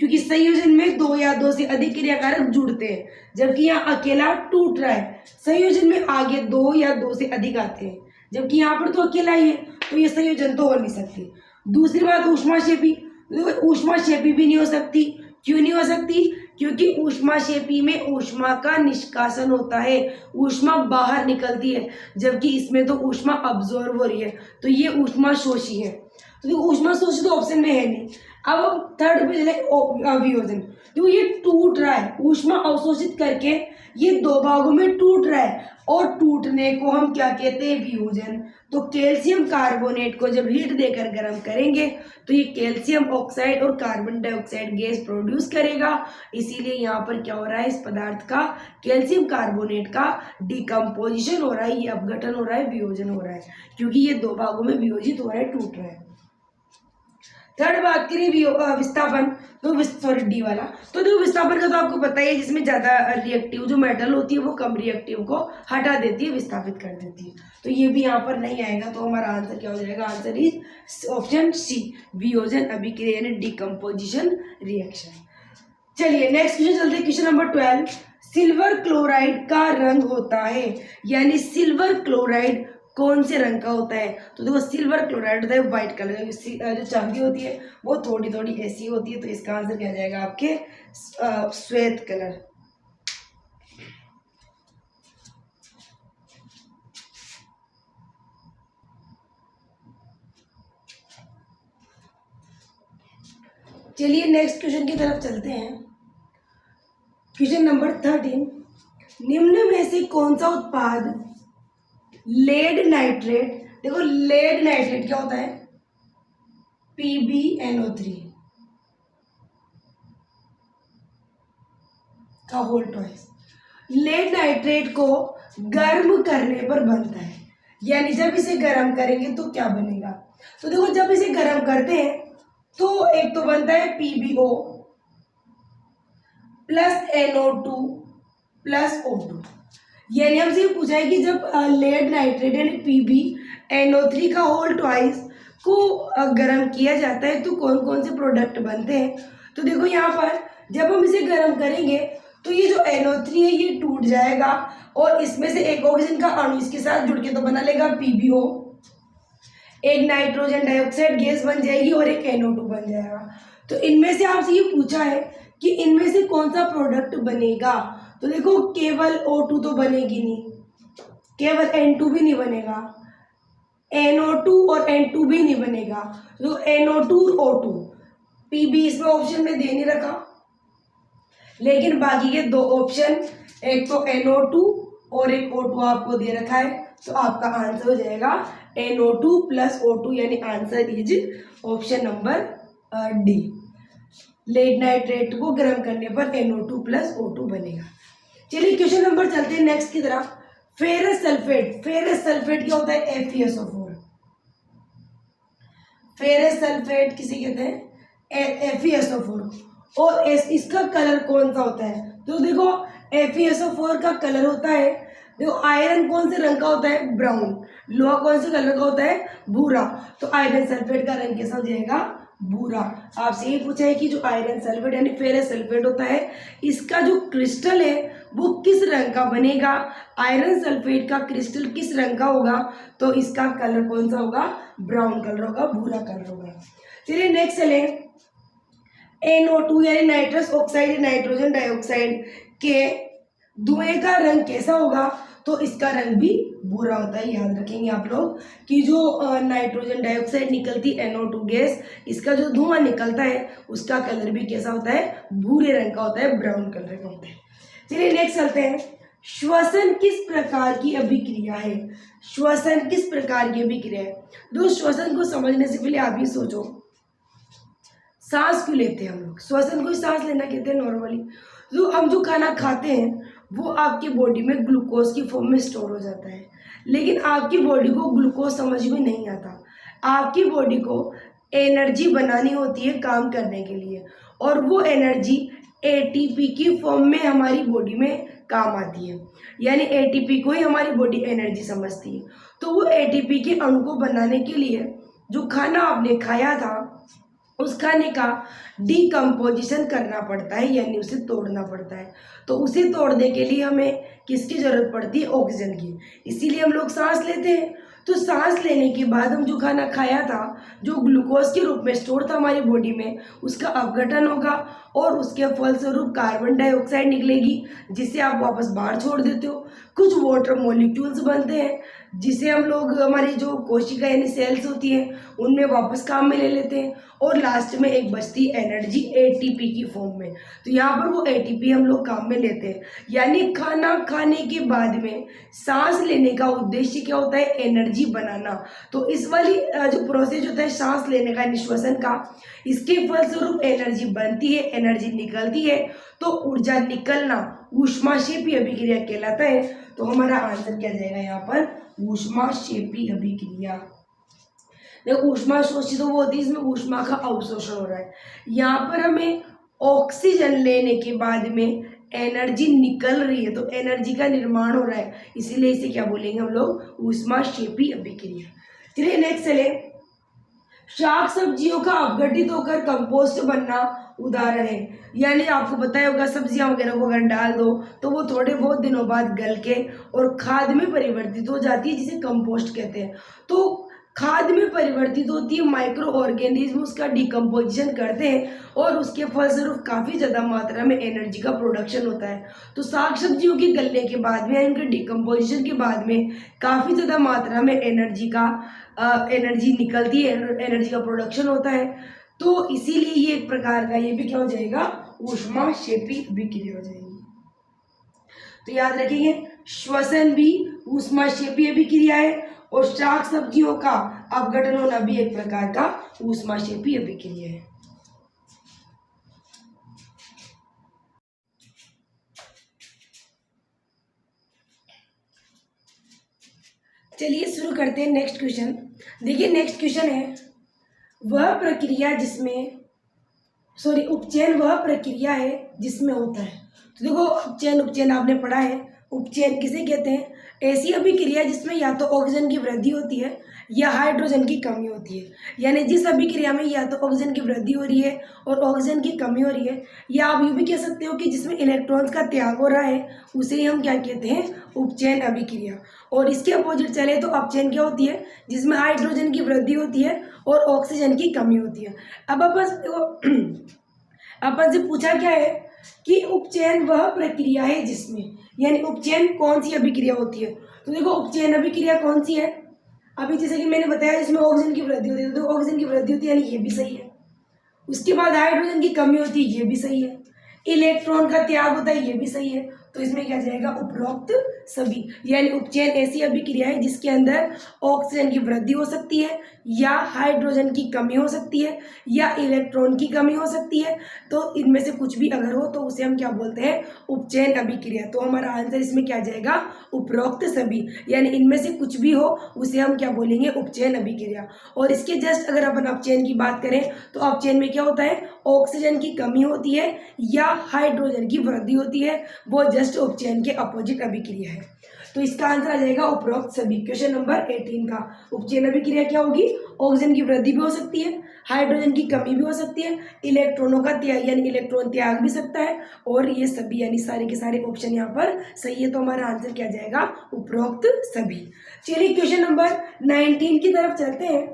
क्योंकि संयोजन में दो या दो से अधिक क्रियाकारक जुड़ते हैं जबकि यहाँ अकेला टूट रहा है। संयोजन में आगे दो या दो से अधिक आते हैं जबकि यहाँ पर तो अकेला ही है, तो ये संयोजन तो हो नहीं सकती। दूसरी बात ऊष्माक्षेपी, ऊष्माक्षेपी भी नहीं हो सकती। क्यों नहीं हो सकती? क्योंकि ऊष्माक्षेपी में ऊष्मा का निष्कासन होता है, ऊष्मा बाहर निकलती है, जबकि इसमें तो ऊष्मा अब्जॉर्ब हो रही है, तो ये ऊष्मा शोषी है। तो ऊष्मा शोषी तो ऑप्शन में है नहीं। अब थर्ड पे चले अवियोजन, तो ये टूट रहा है, ऊष्मा अवशोषित करके ये दो भागों में टूट रहा है और टूटने को हम क्या कहते हैं वियोजन। तो कैल्शियम कार्बोनेट को जब हीट देकर गर्म करेंगे तो ये कैल्शियम ऑक्साइड और कार्बन डाइऑक्साइड गैस प्रोड्यूस करेगा, इसीलिए यहाँ पर क्या हो रहा है इस पदार्थ का कैल्शियम कार्बोनेट का डिकम्पोजिशन हो रहा है, ये अपघटन हो रहा है, वियोजन हो रहा है, क्योंकि ये दो भागों में वियोजित हो रहा है, टूट रहा है। थर्ड बात करें विस्थापन, तो डी वाला, तो देखो विस्थापन का तो आपको पता ही है, जिसमें ज़्यादा रिएक्टिव जो मेटल होती है वो कम रिएक्टिव को हटा देती है, विस्थापित कर देती है, तो ये भी यहाँ पर नहीं आएगा। तो हमारा आंसर क्या हो जाएगा, आंसर इज ऑप्शन सी वियोजन अभिक्रिया यानी डिकम्पोजिशन रिएक्शन। चलिए नेक्स्ट क्वेश्चन चलते हैं, क्वेश्चन नंबर 12। सिल्वर क्लोराइड का रंग होता है, यानी सिल्वर क्लोराइड कौन से रंग का होता है? तो देखो सिल्वर क्लोराइड होता है व्हाइट कलर का, जो चांदी होती है वो थोड़ी थोड़ी ऐसी होती है, तो इसका आंसर क्या जाएगा आपके श्वेत कलर। चलिए नेक्स्ट क्वेश्चन की तरफ चलते हैं। क्वेश्चन नंबर 13, निम्न में से कौन सा उत्पाद लेड नाइट्रेट, देखो लेड नाइट्रेट क्या होता है? PbNO3 का होल ट्वाइस। लेड नाइट्रेट को गर्म करने पर बनता है, यानी जब इसे गर्म करेंगे तो क्या बनेगा? तो देखो जब इसे गर्म करते हैं तो एक तो बनता है PbO plus NO2 plus O2, यानी हमसे ये पूछा है कि जब लेड नाइट्रेट यानी PbNO3 का होल ट्वाइस को गर्म किया जाता है तो कौन कौन से प्रोडक्ट बनते हैं। तो देखो यहाँ पर जब हम इसे गर्म करेंगे तो ये जो NO3 है ये टूट जाएगा और इसमें से एक ऑक्सीजन का अणु इसके साथ जुड़ के तो बना लेगा PbO, एक नाइट्रोजन डाइऑक्साइड गैस बन जाएगी और एक NO2 बन जाएगा। तो इनमें से आपसे ये पूछा है कि इनमें से कौन सा प्रोडक्ट बनेगा। तो देखो केवल O2 तो बनेगी नहीं, केवल N2 भी नहीं बनेगा, NO2 और N2 भी नहीं बनेगा। तो NO2 O2 Pb इसमें ऑप्शन में दे नहीं रखा, लेकिन बाकी के दो ऑप्शन, एक तो NO2 और एक O2 आपको दे रखा है, तो आपका आंसर हो जाएगा NO2 प्लस O2, यानी answer is option number D. Lead nitrate को गर्म करने पर NO2 प्लस O2 बनेगा। चलिए क्वेश्चन नंबर चलते हैं नेक्स्ट की तरफ। फेरस सल्फेट, फेरस सल्फेट क्या होता है? FeSO4। फेरस सल्फेट किसे कहते हैं? FeSO4। और इसका कलर कौन सा होता है? तो देखो FeSO4 का कलर होता है, देखो आयरन कौन से रंग का होता है? ब्राउन। लोहा कौन से कलर का होता है? भूरा। तो आयरन सल्फेट का रंग कैसा हो जाएगा? भूरा। आपसे ये पूछा है कि जो आयरन सल्फेट यानी फेरस सल्फेट होता है, इसका जो क्रिस्टल है वो किस रंग का बनेगा? आयरन सल्फेट का क्रिस्टल किस रंग का होगा? तो इसका कलर कौन सा होगा? ब्राउन कलर होगा, भूरा कलर होगा। चलिए नेक्स्ट चले। NO2 यानी नाइट्रस ऑक्साइड, नाइट्रोजन डाइऑक्साइड के धुएं का रंग कैसा होगा? तो इसका रंग भी भूरा होता है। याद रखेंगे आप लोग कि जो नाइट्रोजन डाइऑक्साइड निकलती NO2 गैस, इसका जो धुआं निकलता है उसका कलर भी कैसा होता है? भूरे रंग का होता है, ब्राउन कलर का होता है। चलिए नेक्स्ट चलते हैं। श्वसन किस प्रकार की अभिक्रिया है? श्वसन किस प्रकार की अभिक्रिया है? दोस्त श्वसन को समझने से पहले आप ही सोचो, सांस क्यों लेते हैं हम लोग? श्वसन को सांस लेना कहते हैं नॉर्मली। जो हम जो खाना खाते हैं वो आपकी बॉडी में ग्लूकोज की फॉर्म में स्टोर हो जाता है, लेकिन आपकी बॉडी को ग्लूकोज समझ में नहीं आता। आपकी बॉडी को एनर्जी बनानी होती है काम करने के लिए, और वो एनर्जी ATP की फॉर्म में हमारी बॉडी में काम आती है, यानी ATP को ही हमारी बॉडी एनर्जी समझती है। तो वो ATP के अणु को बनाने के लिए जो खाना आपने खाया था उस खाने का डिकम्पोजिशन करना पड़ता है, यानी उसे तोड़ना पड़ता है। तो उसे तोड़ने के लिए हमें किसकी ज़रूरत पड़ती है? ऑक्सीजन की। इसीलिए हम लोग सांस लेते हैं। तो सांस लेने के बाद हम जो खाना खाया था, जो ग्लूकोज के रूप में स्टोर था हमारी बॉडी में, उसका अपघटन होगा और उसके फलस्वरूप कार्बन डाइऑक्साइड निकलेगी, जिसे आप वापस बाहर छोड़ देते हो। कुछ वाटर मॉलिक्यूल्स बनते हैं जिसे हम लोग हमारी जो कोशिका यानी सेल्स होती है उनमें वापस काम में ले लेते हैं, और लास्ट में एक बचती एनर्जी ATP की फॉर्म में। तो यहाँ पर वो ATP हम लोग काम में लेते हैं। यानी खाना खाने के बाद में सांस लेने का उद्देश्य क्या होता है? एनर्जी बनाना। तो इस वाली जो प्रोसेस होता है सांस लेने का, निश्वसन का, इसके फलस्वरूप एनर्जी बनती है, एनर्जी निकलती है, तो ऊर्जा निकलना ऊष्माक्षेपी अभिक्रिया कहलाता है। तो हमारा आंसर क्या जाएगा यहाँ पर? ऊष्माक्षेपी अभिक्रिया। देखो ऊष्मा शोषित तो वो होती है इसमें ऊष्मा का अवशोषण हो रहा है। यहाँ पर हमें ऑक्सीजन लेने के बाद में एनर्जी निकल रही है, तो एनर्जी का निर्माण हो रहा है, इसीलिए इसे क्या बोलेंगे हम लोग? ऊष्माक्षेपी अभिक्रिया। चलिए नेक्स्ट चले। शाक सब्जियों का अपघटित होकर कंपोस्ट बनना उदाहरण है। यानी आपको पता ही होगा, सब्जियां वगैरह को अगर डाल दो तो वो थोड़े बहुत दिनों बाद गल के और खाद में परिवर्तित हो जाती है, जिसे कंपोस्ट कहते हैं। तो खाद में परिवर्तित होती है, माइक्रो ऑर्गेनिज्म उसका डिकम्पोजिशन करते हैं और उसके फलस्वरूप काफ़ी ज़्यादा मात्रा में एनर्जी का प्रोडक्शन होता है। तो साग सब्जियों के गलने के बाद में, इनके डिकम्पोजिशन के बाद में काफ़ी ज़्यादा मात्रा में एनर्जी निकलती है, एनर्जी का प्रोडक्शन होता है। तो इसीलिए ये एक प्रकार का, ये भी क्या हो जाएगा, ऊष्माक्षेपी अभिक्रिया हो जाएगी। तो याद रखिए, श्वसन भी ऊष्माक्षेपी अभिक्रिया है और शाक सब्जियों का अपघटन होना भी एक प्रकार का ऊष्माक्षेपी अभिक्रिया है। चलिए शुरू करते हैं नेक्स्ट क्वेश्चन। देखिए नेक्स्ट क्वेश्चन है, वह प्रक्रिया जिसमें उपचयन वह प्रक्रिया है जिसमें होता है। तो देखो, उपचयन आपने पढ़ा है। उपचयन किसे कहते हैं? ऐसी अभिक्रिया जिसमें या तो ऑक्सीजन की वृद्धि होती है या हाइड्रोजन की कमी होती है। यानी जिस अभिक्रिया में या तो ऑक्सीजन की वृद्धि हो रही है और ऑक्सीजन की कमी हो रही है, या आप यूँ भी कह सकते हो कि जिसमें इलेक्ट्रॉन्स का त्याग हो रहा है, उसे ही हम क्या कहते हैं, उपचयन अभिक्रिया। और इसके अपोजिट चले तो अपचयन क्या होती है, जिसमें हाइड्रोजन की वृद्धि होती है और ऑक्सीजन की कमी होती है। अब अपन से पूछा क्या है कि उपचयन वह प्रक्रिया है जिसमें, यानी उपचयन कौन सी अभिक्रिया होती है। तो देखो, उपचयन अभिक्रिया कौन सी है, अभी जैसे कि मैंने बताया, जिसमें ऑक्सीजन की वृद्धि होती है, तो ऑक्सीजन की वृद्धि होती है, यानी ये भी सही है। उसके बाद हाइड्रोजन की कमी होती है, ये भी सही है। इलेक्ट्रॉन का त्याग होता है, ये भी सही है। तो इसमें क्या जाएगा, उपरोक्त सभी। यानी उपचयन ऐसी अभिक्रिया है जिसके अंदर ऑक्सीजन की वृद्धि हो सकती है, या हाइड्रोजन की कमी हो सकती है, या इलेक्ट्रॉन की कमी हो सकती है। तो इनमें से कुछ भी अगर हो तो उसे हम क्या बोलते हैं, उपचयन अभिक्रिया। तो हमारा आंसर इसमें क्या जाएगा, उपरोक्त सभी। यानी इनमें से कुछ भी हो उसे हम क्या बोलेंगे, उपचयन अभिक्रिया। और इसके जस्ट अगर अपन अपचयन की बात करें तो अपचयन में क्या होता है, ऑक्सीजन की कमी होती है या हाइड्रोजन की वृद्धि होती है, वो जस्ट उपचयन के अपोजिट अभिक्रिया है। तो इसका आंसर आ जाएगा उपरोक्त सभी। क्वेश्चन नंबर 18 का उपचयन अभिक्रिया क्या होगी, ऑक्सीजन की वृद्धि भी हो सकती है, हाइड्रोजन की कमी भी हो सकती है, इलेक्ट्रॉनों का त्याग यानी इलेक्ट्रॉन त्याग भी सकता है, और ये सभी यानी सारे के सारे ऑप्शन यहाँ पर सही है। तो हमारा आंसर क्या जाएगा, उपरोक्त सभी। चलिए क्वेश्चन नंबर 19 की तरफ चलते हैं।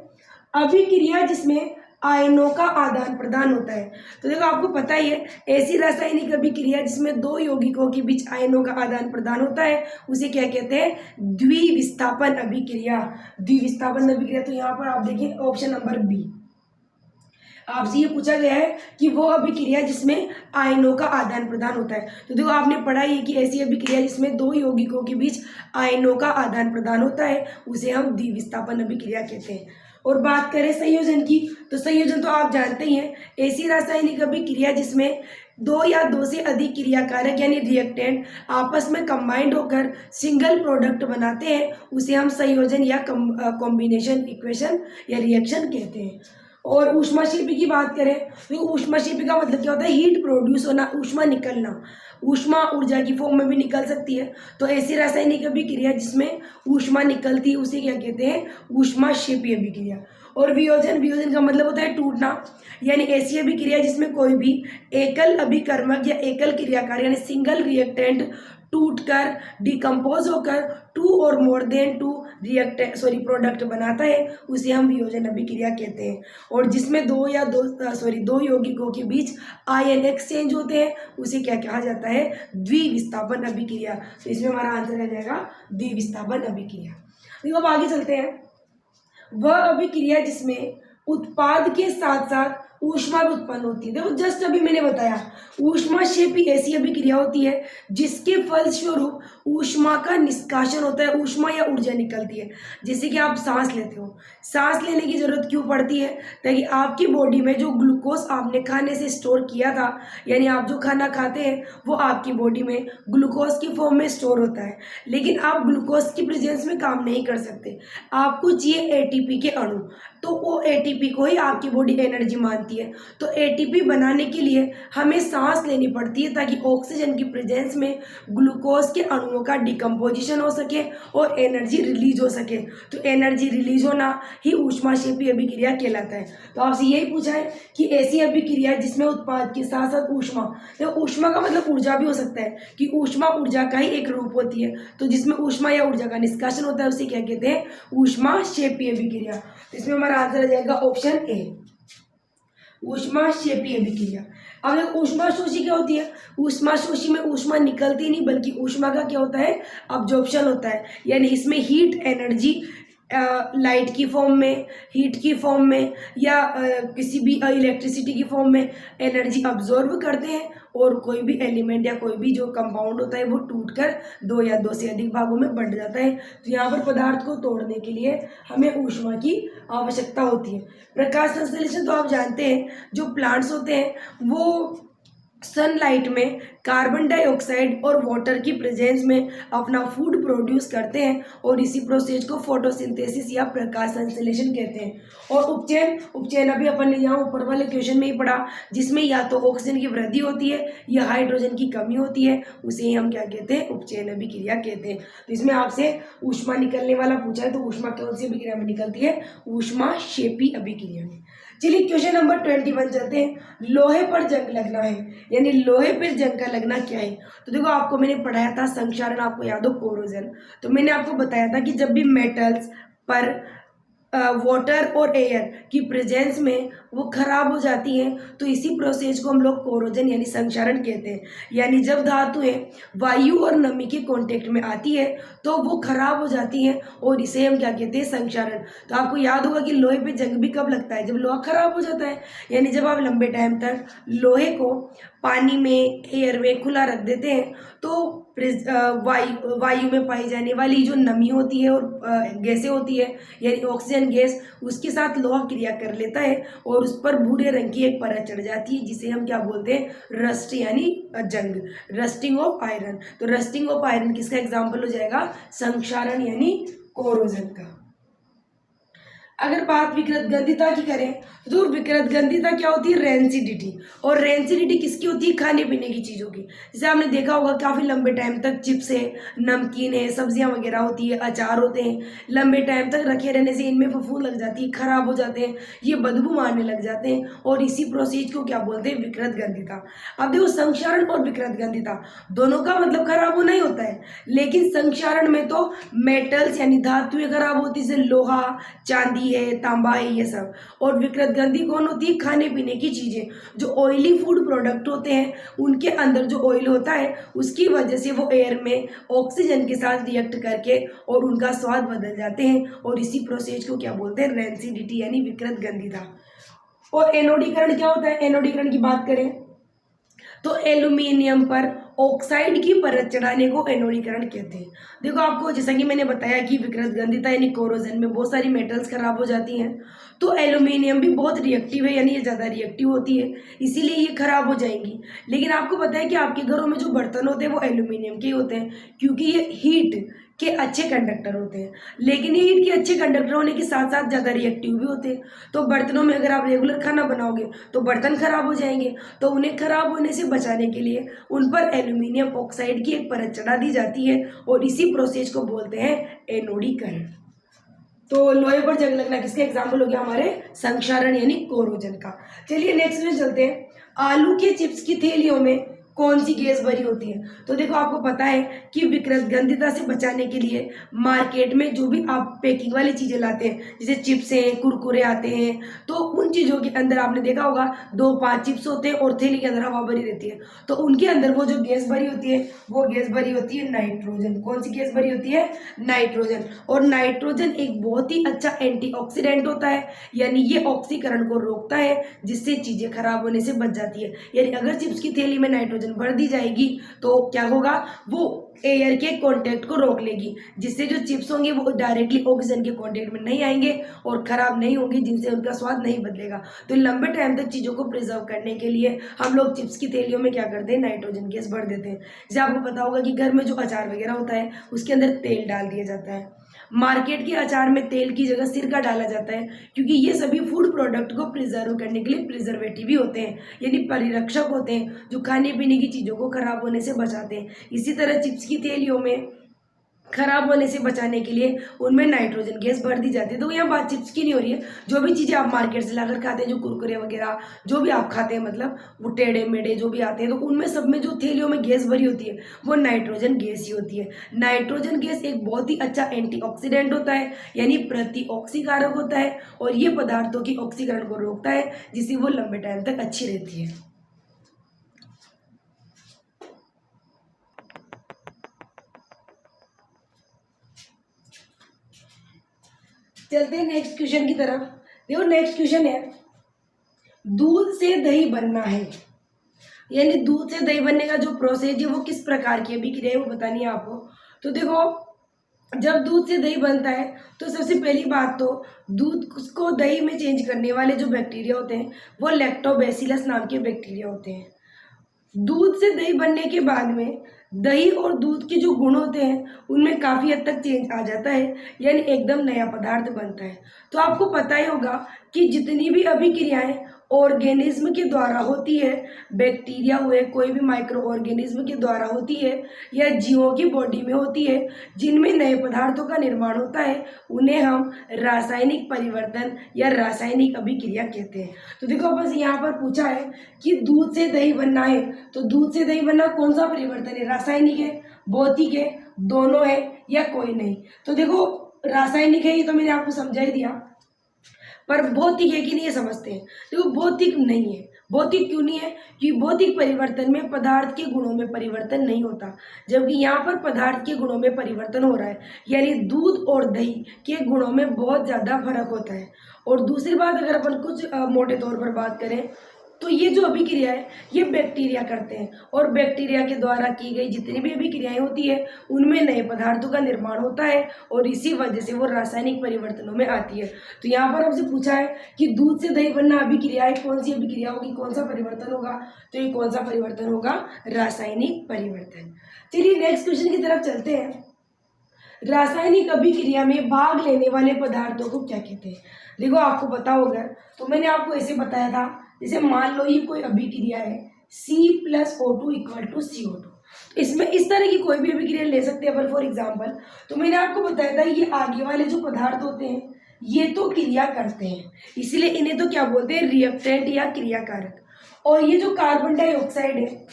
अभिक्रिया जिसमें आयनों का आदान प्रदान होता है। तो देखो, आपको पता ही है, ऐसी रासायनिक अभिक्रिया जिसमें दो यौगिकों के बीच आयनों का आदान प्रदान होता है, उसे क्या कहते हैं, द्विविस्थापन अभिक्रिया। द्विविस्थापन अभिक्रिया। तो यहाँ पर आप देखिए ऑप्शन नंबर बी, आपसे ये पूछा गया है कि वो अभिक्रिया जिसमें आयनों का आदान प्रदान होता है। तो देखो, आपने पढ़ा ही है कि ऐसी अभिक्रिया जिसमें दो यौगिकों के बीच आयनों का आदान प्रदान होता है, उसे हम द्विविस्थापन अभिक्रिया कहते हैं। और बात करें संयोजन की, तो संयोजन तो आप जानते ही हैं, ऐसी रासायनिक अभिक्रिया जिसमें दो या दो से अधिक क्रियाकारक यानी रिएक्टेंट आपस में कंबाइंड होकर सिंगल प्रोडक्ट बनाते हैं, उसे हम संयोजन या कॉम्बिनेशन इक्वेशन या रिएक्शन कहते हैं। और ऊष्माक्षेपी की बात करें तो ऊष्माक्षेपी का मतलब क्या होता है, हीट प्रोड्यूस होना, ऊष्मा निकलना। ऊष्मा ऊर्जा की फॉर्म में भी निकल सकती है। तो ऐसी रासायनिक अभिक्रिया जिसमें ऊष्मा निकलती है उसे क्या कहते हैं, ऊष्माक्षेपी अभिक्रिया। और वियोजन का मतलब होता है टूटना। यानी ऐसी अभिक्रिया जिसमें कोई भी एकल अभिकर्मक या एकल क्रियाकार यानी सिंगल रिएक्टेंट टूटकर डिकम्पोज होकर टू और मोर देन टू प्रोडक्ट बनाता है, उसे हम वियोजन अभिक्रिया कहते हैं। और जिसमें दो यौगिकों के बीच आयन एक्सचेंज होते हैं, उसे क्या कहा जाता है, द्विविस्थापन अभिक्रिया। तो इसमें हमारा आंसर आ जाएगा द्विविस्थापन अभिक्रिया। देखो, अब आगे चलते हैं। वह अभिक्रिया जिसमें उत्पाद के साथ साथ ऊष्मा भी उत्पन्न होती है। देखो, जस्ट अभी मैंने बताया, ऊष्माक्षेपी ऐसी अभिक्रिया होती है जिसके फलस्वरूप ऊष्मा का निष्कासन होता है, ऊष्मा या ऊर्जा निकलती है। जैसे कि आप सांस लेते हो, सांस लेने की जरूरत क्यों पड़ती है, ताकि आपकी बॉडी में जो ग्लूकोज आपने खाने से स्टोर किया था, यानी आप जो खाना खाते हैं वो आपकी बॉडी में ग्लूकोज की फॉर्म में स्टोर होता है, लेकिन आप ग्लूकोज की प्रेजेंस में काम नहीं कर सकते। आपको चाहिए एटीपी के अणु, तो वो एटीपी को ही आपकी बॉडी एनर्जी मानती आती है। तो एटीपी बनाने के लिए हमें सांस लेनी पड़ती है ताकि ऑक्सीजन की प्रेजेंस में ग्लूकोज के अणुओं का डिकम्पोजिशन हो सके और एनर्जी रिलीज हो सके। तो एनर्जी रिलीज होना ही ऊष्माक्षेपी अभिक्रिया कहलाता है। तो आपसे यही पूछा है कि ऐसी अभिक्रिया जिसमें उत्पाद के साथ साथ ऊष्मा, तो ऊष्मा का मतलब ऊर्जा भी हो सकता है कि ऊष्मा ऊर्जा का ही एक रूप होती है। तो जिसमें ऊष्मा या ऊर्जा का निष्कासन होता है उसे क्या कहते हैं? ऊष्माक्षेपी अभिक्रिया। तो इसमें हमारा आंसर आ जाएगा ऑप्शन ए, ऊष्माक्षेपी अभिक्रिया। अब ऊष्माशोषी क्या होती है? ऊष्माशोषी में ऊष्मा निकलती नहीं बल्कि ऊष्मा का क्या होता है? अब्जॉर्प्शन होता है। यानी इसमें हीट एनर्जी लाइट की फॉर्म में, हीट की फॉर्म में या किसी भी इलेक्ट्रिसिटी की फॉर्म में एनर्जी अब्जॉर्ब करते हैं और कोई भी एलिमेंट या कोई भी जो कंपाउंड होता है वो टूटकर दो या दो से अधिक भागों में बंट जाता है। तो यहाँ पर पदार्थ को तोड़ने के लिए हमें ऊष्मा की आवश्यकता होती है। प्रकाश संश्लेषण तो आप जानते हैं, जो प्लांट्स होते हैं वो सनलाइट में कार्बन डाइऑक्साइड और वाटर की प्रेजेंस में अपना फूड प्रोड्यूस करते हैं और इसी प्रोसेस को फोटोसिंथेसिस या प्रकाश संश्लेषण कहते हैं। और उपचयन अभी अपन ने यहाँ ऊपर वाले क्वेश्चन में ही पढ़ा, जिसमें या तो ऑक्सीजन की वृद्धि होती है या हाइड्रोजन की कमी होती है, उसे ही हम क्या कहते हैं? उपचयन अभिक्रिया कहते हैं। तो इसमें आपसे ऊष्मा निकलने वाला पूछा है, तो ऊष्मा कौन सी अभिक्रिया में निकलती है? ऊष्माक्षेपी अभिक्रिया में। चलिए क्वेश्चन नंबर 21 चलते हैं। लोहे पर जंग लगना है, यानी लोहे पर जंग का लगना क्या है? तो देखो, आपको मैंने पढ़ाया था संक्षारण, आपको याद हो कोरोजन। तो मैंने आपको बताया था कि जब भी मेटल्स पर वाटर और एयर की प्रेजेंस में वो खराब हो जाती हैं तो इसी प्रोसेस को हम लोग कोरोजन यानी संक्षारण कहते हैं। यानी जब धातुएं वायु और नमी के कांटेक्ट में आती है तो वो खराब हो जाती हैं और इसे हम क्या कहते हैं? संक्षारण। तो आपको याद होगा कि लोहे पे जंग भी कब लगता है? जब लोहा खराब हो जाता है। यानी जब आप लंबे टाइम तक लोहे को पानी में, एयर में खुला रख देते हैं तो वायु में पाई जाने वाली जो नमी होती है और गैसें होती है यानी ऑक्सीजन गैस, उसके साथ लोहा क्रिया कर लेता है और उस पर भूरे रंग की एक परत चढ़ जाती है जिसे हम क्या बोलते हैं? रस्ट यानी जंग, रस्टिंग ऑफ आयरन। तो रस्टिंग ऑफ आयरन किसका एग्जाम्पल हो जाएगा? संक्षारण यानी कोरोजन का। अगर बात विकृतगंधिता की करें तो विकृतगंधिता क्या होती है? रेंसिडिटी। और रेंसिडिटी किसकी होती है? खाने पीने की चीज़ों की। जैसे आपने देखा होगा काफ़ी लंबे टाइम तक चिप्स है, नमकीन है, सब्जियां वगैरह होती है, अचार होते हैं, लंबे टाइम तक रखे रहने से इनमें फफूंद लग जाती है, खराब हो जाते हैं, ये बदबू मारने लग जाते हैं और इसी प्रोसेस को क्या बोलते हैं? विकृतगंधिता। अब देखो, संक्षारण और विकृतगंधिता दोनों का मतलब खराब होना ही होता है, लेकिन संक्षारण में तो मेटल्स यानी धातुएं खराब होती है, जैसे लोहा, चांदी है, तांबा है, ये सब। और विकृतगंधी कौन होती है? खाने पीने की चीजें, जो ऑयली फूड प्रोडक्ट होते हैं उनके अंदर जो ऑयल होता है उसकी वजह से वो एयर में ऑक्सीजन के साथ रिएक्ट करके और उनका स्वाद बदल जाते हैं और इसी प्रोसेस को क्या बोलते हैं? रेंसिडिटी यानी विकृतगंधिता। और एनोडीकरण क्या होता है? एनोडीकरण की बात करें तो एल्यूमिनियम पर ऑक्साइड की परत चढ़ाने को एनोडीकरण कहते हैं। देखो, आपको जैसा कि मैंने बताया कि विकृतगंधिता यानी कोरोजन में बहुत सारी मेटल्स खराब हो जाती हैं, तो एल्यूमिनियम भी बहुत रिएक्टिव है, यानी ये ज़्यादा रिएक्टिव होती है, इसीलिए ये खराब हो जाएंगी। लेकिन आपको पता है कि आपके घरों में जो बर्तन होते हैं वो एल्यूमिनियम के ही होते हैं क्योंकि ये हीट के अच्छे कंडक्टर होते हैं। लेकिन ये हीट के अच्छे कंडक्टर होने के साथ साथ ज़्यादा रिएक्टिव भी होते हैं। तो बर्तनों में अगर आप रेगुलर खाना बनाओगे तो बर्तन खराब हो जाएंगे, तो उन्हें खराब होने से बचाने के लिए उन पर एल्यूमिनियम ऑक्साइड की एक परत चढ़ा दी जाती है और इसी प्रोसेस को बोलते हैं एनोडीकरण। तो लोहे पर जंग लगना किसका एग्जाम्पल हो गया? हमारे संक्षारण यानी कोरोजन का। चलिए नेक्स्ट में चलते हैं। आलू के चिप्स की थैलियों में कौन सी गैस भरी होती है? तो देखो, आपको पता है कि विकृतगंधिता से बचाने के लिए मार्केट में जो भी आप पैकिंग वाली चीज़ें लाते हैं, जैसे चिप्स हैं, कुरकुरे आते हैं, तो उन चीज़ों के अंदर आपने देखा होगा 2-5 चिप्स होते हैं और थैली के अंदर हवा भरी रहती है। तो उनके अंदर वो जो गैस भरी होती है वो गैस भरी होती है नाइट्रोजन। कौन सी गैस भरी होती है? नाइट्रोजन। और नाइट्रोजन एक बहुत ही अच्छा एंटीऑक्सीडेंट होता है, यानी ये ऑक्सीकरण को रोकता है जिससे चीज़ें खराब होने से बच जाती है। यानी अगर चिप्स की थैली में नाइट्रोजन भर दी जाएगी तो क्या होगा? वो एयर के कांटेक्ट को रोक लेगी, जिससे जो चिप्स होंगे वो डायरेक्टली ऑक्सीजन के कांटेक्ट में नहीं आएंगे और खराब नहीं होंगी, जिनसे उनका स्वाद नहीं बदलेगा। तो लंबे टाइम तक चीज़ों को प्रिजर्व करने के लिए हम लोग चिप्स की थैलियों में क्या करते हैं? नाइट्रोजन गैस भर देते हैं। जैसे आपको पता होगा कि घर में जो अचार वगैरह होता है उसके अंदर तेल डाल दिया जाता है, मार्केट के अचार में तेल की जगह सिरका डाला जाता है, क्योंकि ये सभी फूड प्रोडक्ट को प्रिजर्व करने के लिए प्रिजर्वेटिव ही होते हैं, यानी परिरक्षक होते हैं जो खाने पीने की चीज़ों को खराब होने से बचाते हैं। इसी तरह चिप्स की थैलियों में खराब होने से बचाने के लिए उनमें नाइट्रोजन गैस भर दी जाती है। तो यहाँ बात चिप्स की नहीं हो रही है, जो भी चीज़ें आप मार्केट से लाकर खाते हैं, जो कुरकुरे वगैरह जो भी आप खाते हैं, मतलब वो टेढ़े मेढ़े जो भी आते हैं, तो उनमें सब में जो थैलियों में गैस भरी होती है वो नाइट्रोजन गैस ही होती है। नाइट्रोजन गैस एक बहुत ही अच्छा एंटीऑक्सीडेंट होता है, यानी प्रतिऑक्सीकारक होता है, और ये पदार्थों की ऑक्सीकरण को रोकता है, जिससे वो लंबे टाइम तक अच्छी रहती है। चलते हैं नेक्स्ट क्वेश्चन की तरफ। देखो नेक्स्ट क्वेश्चन है, दूध से दही बनना है, यानी दूध से दही बनने का जो प्रोसेस है वो किस प्रकार की अभिक्रिया है वो बतानी है आपको। तो देखो जब दूध से दही बनता है तो सबसे पहली बात तो दूध को दही में चेंज करने वाले जो बैक्टीरिया होते हैं वो लैक्टोबैसिलस नाम के बैक्टीरिया होते हैं। दूध से दही बनने के बाद में दही और दूध के जो गुण होते हैं उनमें काफ़ी हद तक चेंज आ जाता है, यानी एकदम नया पदार्थ बनता है। तो आपको पता ही होगा कि जितनी भी अभिक्रियाएं ऑर्गेनिज्म के द्वारा होती है, बैक्टीरिया हुए, कोई भी माइक्रो ऑर्गेनिज्म के द्वारा होती है या जीवों की बॉडी में होती है, जिनमें नए पदार्थों का निर्माण होता है, उन्हें हम रासायनिक परिवर्तन या रासायनिक अभिक्रिया कहते हैं। तो देखो बस यहाँ पर पूछा है कि दूध से दही बनना है, तो दूध से दही बनना कौन सा परिवर्तन है, रासायनिक है, भौतिक है, दोनों है या कोई नहीं। तो देखो रासायनिक है ये तो मैंने आपको समझा ही दिया, पर भौतिक है कि नहीं ये समझते हैं। देखो भौतिक नहीं है। भौतिक क्यों नहीं है? कि भौतिक परिवर्तन में पदार्थ के गुणों में परिवर्तन नहीं होता, जबकि यहाँ पर पदार्थ के गुणों में परिवर्तन हो रहा है, यानी दूध और दही के गुणों में बहुत ज़्यादा फर्क होता है। और दूसरी बात अगर अपन कुछ मोटे तौर पर बात करें तो ये जो अभिक्रिया है ये बैक्टीरिया करते हैं, और बैक्टीरिया के द्वारा की गई जितनी भी अभिक्रियाएं होती है उनमें नए पदार्थों का निर्माण होता है, और इसी वजह से वो रासायनिक परिवर्तनों में आती है। तो यहाँ पर हमसे पूछा है कि दूध से दही बनना अभिक्रिया है, कौन सी अभिक्रिया होगी, कौन सा परिवर्तन होगा, तो ये कौन सा परिवर्तन होगा, रासायनिक परिवर्तन। चलिए नेक्स्ट क्वेश्चन की तरफ चलते हैं। रासायनिक अभिक्रिया में भाग लेने वाले पदार्थों को क्या कहते हैं? देखो आपको पता होगा, तो मैंने आपको ऐसे बताया था, जैसे मान लो ये कोई अभिक्रिया है C+O2 = CO2, तो इसमें इस तरह की कोई भी अभिक्रिया ले सकते हैं अपन। फॉर एग्जांपल तो मैंने आपको बताया था ये आगे वाले जो पदार्थ होते हैं ये तो क्रिया करते हैं, इसलिए इन्हें तो क्या बोलते हैं, रिएक्टेंट या क्रियाकारक। और ये जो कार्बन डाइऑक्साइड है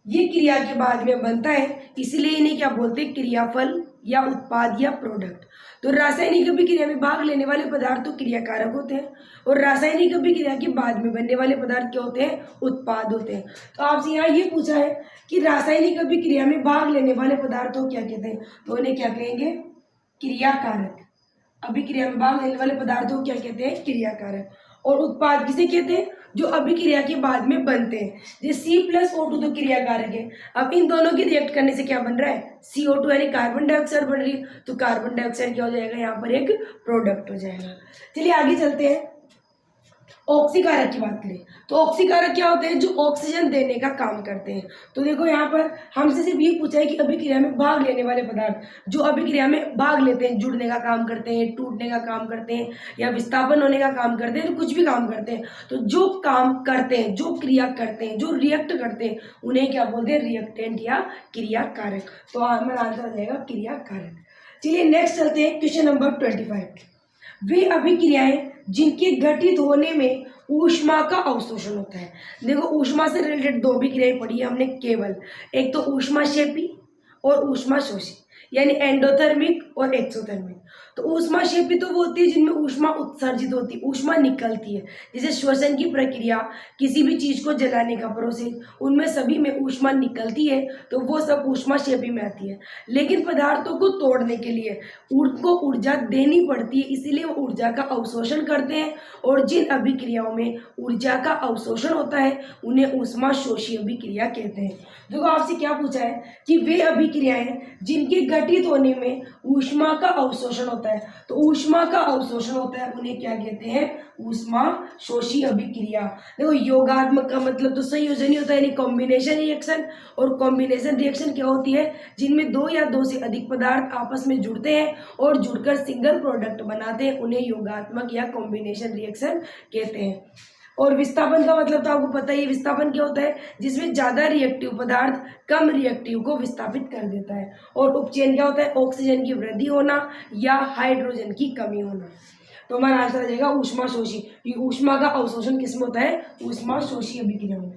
ये क्रिया के बाद में बनता है, इसलिए इन्हें क्या बोलते हैं, क्रियाफल या उत्पाद या प्रोडक्ट। तो रासायनिक अभिक्रिया में भाग लेने वाले पदार्थ तो क्रियाकारक होते हैं, और रासायनिक अभिक्रिया के बाद में बनने वाले पदार्थ क्या होते हैं, उत्पाद होते हैं। तो आपसे यहाँ ये पूछा है कि रासायनिक अभिक्रिया में भाग लेने वाले पदार्थों क्या कहते हैं, तो उन्हें क्या कहेंगे, क्रियाकारक। अभिक्रिया में भाग लेने वाले पदार्थों को क्या कहते हैं, क्रियाकारक। और उत्पाद किसे कहते हैं, जो अभिक्रिया के बाद में बनते हैं। जैसे C+O2 तो क्रियाकारक है, अब इन दोनों के रिएक्ट करने से क्या बन रहा है, CO2 यानी कार्बन डाइऑक्साइड बन रही है, तो कार्बन डाइऑक्साइड क्या हो जाएगा, यहाँ पर एक प्रोडक्ट हो जाएगा। चलिए आगे चलते हैं। ऑक्सीकारक की बात करें तो ऑक्सीकारक क्या होते हैं, जो ऑक्सीजन देने का काम करते हैं। तो देखो यहाँ पर हमसे सिर्फ ये पूछा है कि अभिक्रिया में भाग लेने वाले पदार्थ, जो अभिक्रिया में भाग लेते हैं, जुड़ने का काम करते हैं, टूटने का काम करते हैं, या विस्थापन होने का काम करते हैं, कुछ भी काम करते हैं, तो जो काम करते हैं, जो क्रिया करते हैं, जो रिएक्ट करते हैं, उन्हें क्या बोलते हैं, रिएक्टेंट या क्रियाकारक। तो हमारा आंसर आ जाएगा क्रियाकारक। चलिए नेक्स्ट चलते हैं, क्वेश्चन नंबर 25। वे अभिक्रियाएं जिनके घटित होने में ऊष्मा का अवशोषण होता है। देखो ऊष्मा से रिलेटेड दो अभिक्रियाएं पढ़ी है हमने केवल, एक तो ऊष्माक्षेपी और ऊष्माशोषी, यानी एंडोथर्मिक और एक्सोथर्मिक। तो ऊष्माक्षेपी तो वो होती है जिनमें ऊष्मा उत्सर्जित होती है, ऊष्मा निकलती है, जैसे श्वसन की प्रक्रिया, किसी भी चीज को जलाने का प्रोसेस, उनमें सभी में ऊष्मा निकलती है, तो वो सब ऊष्माक्षेपी में आती है। लेकिन पदार्थों को तोड़ने के लिए उनको ऊर्जा देनी पड़ती है, इसीलिए वो ऊर्जा का अवशोषण करते हैं, और जिन अभिक्रियाओं में ऊर्जा का अवशोषण होता है उन्हें ऊष्माशोषी अभिक्रिया कहते हैं। देखो आपसे क्या पूछा है कि वे अभिक्रियाएं जिनके घटित होने में ऊष्मा का अवशोषण अवशोषण होता है, तो ऊष्मा का अवशोषण होता है, उन्हें क्या कहते हैं, ऊष्मा शोषी अभिक्रिया। देखो योगात्मक का मतलब तो संयोजन ही होता है, यानी कॉम्बिनेशन रिएक्शन। और कॉम्बिनेशन रिएक्शन क्या होती है, जिनमें दो या दो से अधिक पदार्थ आपस में जुड़ते हैं और जुड़कर सिंगल प्रोडक्ट बनाते हैं, उन्हें योगात्मक या कॉम्बिनेशन रिएक्शन कहते हैं। और विस्थापन का मतलब तो आपको पता ही है, विस्थापन क्या होता है, जिसमें ज्यादा रिएक्टिव पदार्थ कम रिएक्टिव को विस्थापित कर देता है। और उपचयन क्या होता है, ऑक्सीजन की वृद्धि होना या हाइड्रोजन की कमी होना। तो हमारा आंसर आ जाएगा ऊष्मा शोषी। ये ऊष्मा का अवशोषण किसमें होता है, ऊष्मा शोषी अभिक्रिया में।